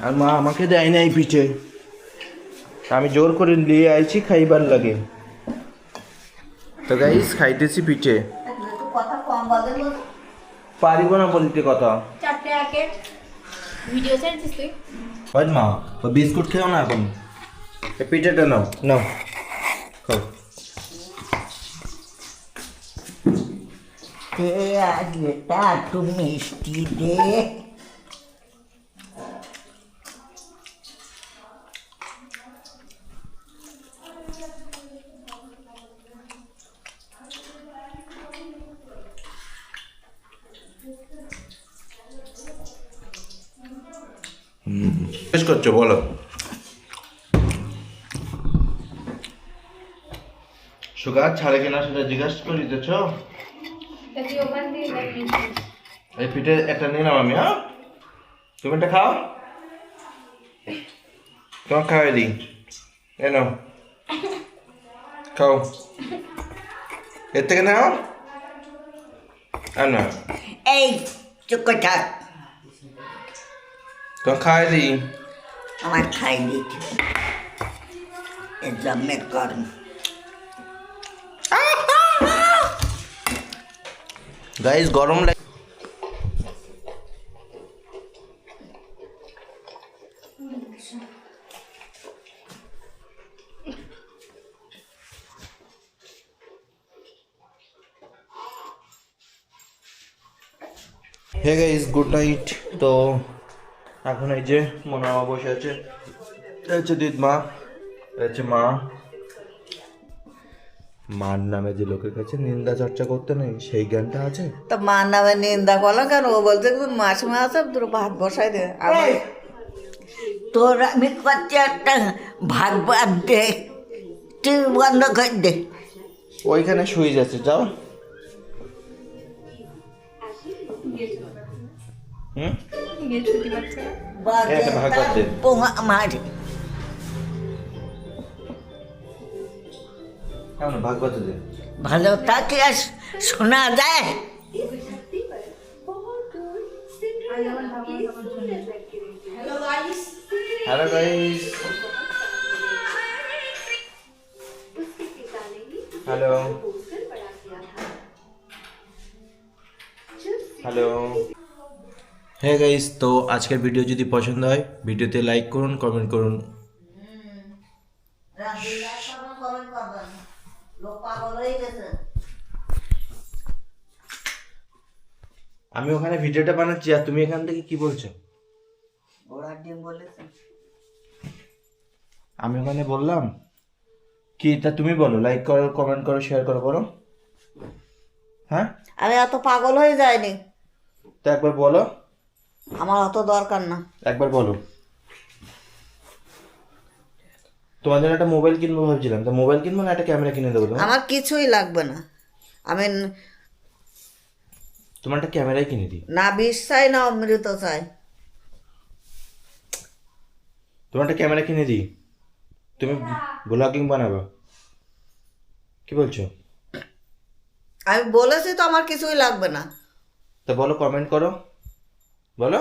[SPEAKER 3] আর মা আমাকে দেয় নাই পিঠে, আমি জোর করে নিয়ে আইছি খাইবার লাগে। তো গাইস খাইতেছি পিঠে।
[SPEAKER 4] একটু কথা কম বলেন।
[SPEAKER 3] পারিব না বলতে কথা।
[SPEAKER 1] 4 প্যাকেট ভিডিও ছাড়ছিস তুই?
[SPEAKER 3] ওই মা ও বিস্কুট খেও না এখন, এই পিঠেটা নাও নাও খাও।
[SPEAKER 6] দে আগে তা একটু মিষ্টি দে।
[SPEAKER 3] শেষ করছো বলো। সুগার ছাড়ে কিনা সেটা জিজ্ঞাসা করিতেছ?
[SPEAKER 1] তা তুই ওখান থেকে দেখ।
[SPEAKER 3] এই পিঠে একটা নিলাম আমি। হ্যাঁ তুমি একটা খাও, তোমার খাওয়াই দিই। এ নাও খাও, এর থেকে নাও। আর না
[SPEAKER 6] এই চুপ করে থাক,
[SPEAKER 3] তোমার খাওয়াই দিই।
[SPEAKER 6] আমার খাই দিচ্ছি এর জন্মের কর্ম।
[SPEAKER 3] গাইস গরম লাগে। Hey guys good night. তো এখন এই যে মনোরমা বসে আছে, এই হচ্ছে দিদমা, এই হচ্ছে মা। মার নামে যে লোকের কাছে নিন্দা চর্চা করতে নেই সেই জ্ঞানটা আছে।
[SPEAKER 4] তো মার নামে নিন্দা করলো কেন? ও বলছে মাসে মাসে তোর ভাত বসাই দে।
[SPEAKER 6] তোর আমি করছি একটা ভাগ বাদ দে, তুই বন্ধ করে দে।
[SPEAKER 3] ওইখানে সুইচ আছে, যাও। হুম
[SPEAKER 1] গিয়ে ছুটি পাচ্ছে না।
[SPEAKER 3] একটা ভাগ বাদ দে।
[SPEAKER 6] পোঙা মারি
[SPEAKER 3] কেমন ভাগ বাদ দে।
[SPEAKER 6] ভালো থাকলে আর শোনা যায়।
[SPEAKER 3] Hello guys, hello hello. হ্যাঁ গাইস, তো আজকের ভিডিও যদি পছন্দ হয় ভিডিওতে লাইক করুন, কমেন্ট করুন।
[SPEAKER 4] লোক পাগল হয়ে গেছে।
[SPEAKER 3] আমি ওখানে ভিডিওটা বানাচ্ছি আর তুমি এখান থেকে কি বলছো?
[SPEAKER 4] ঘোড়ার ডিম বলেছে।
[SPEAKER 3] আমি ওখানে বললাম কি, তা তুমি বলো, লাইক করো, কমেন্ট করো, শেয়ার করো, বলো। হ্যাঁ
[SPEAKER 4] আমি অত পাগল হয়ে যাইনি,
[SPEAKER 3] তো একবার বলো,
[SPEAKER 4] আমার অত দরকার না।
[SPEAKER 3] একবার বলো। তোমার জন্য একটা মোবাইল কিনবো ভাবছিলাম, তো মোবাইল কিনবো না একটা ক্যামেরা কিনে দেবো তোমার?
[SPEAKER 4] আমার কিছুই লাগবে না। আমি
[SPEAKER 3] তোমার একটা ক্যামেরাই কিনে দিই।
[SPEAKER 4] না বিষ চাই না অমৃত চাই।
[SPEAKER 3] তোমার একটা ক্যামেরা কিনে দিই, তুমি ব্লগিং বানাবা, কি বলছো?
[SPEAKER 4] আমি বলেছি তো আমার কিছুই লাগবে না।
[SPEAKER 3] তা বলো, কমেন্ট করো, বলো।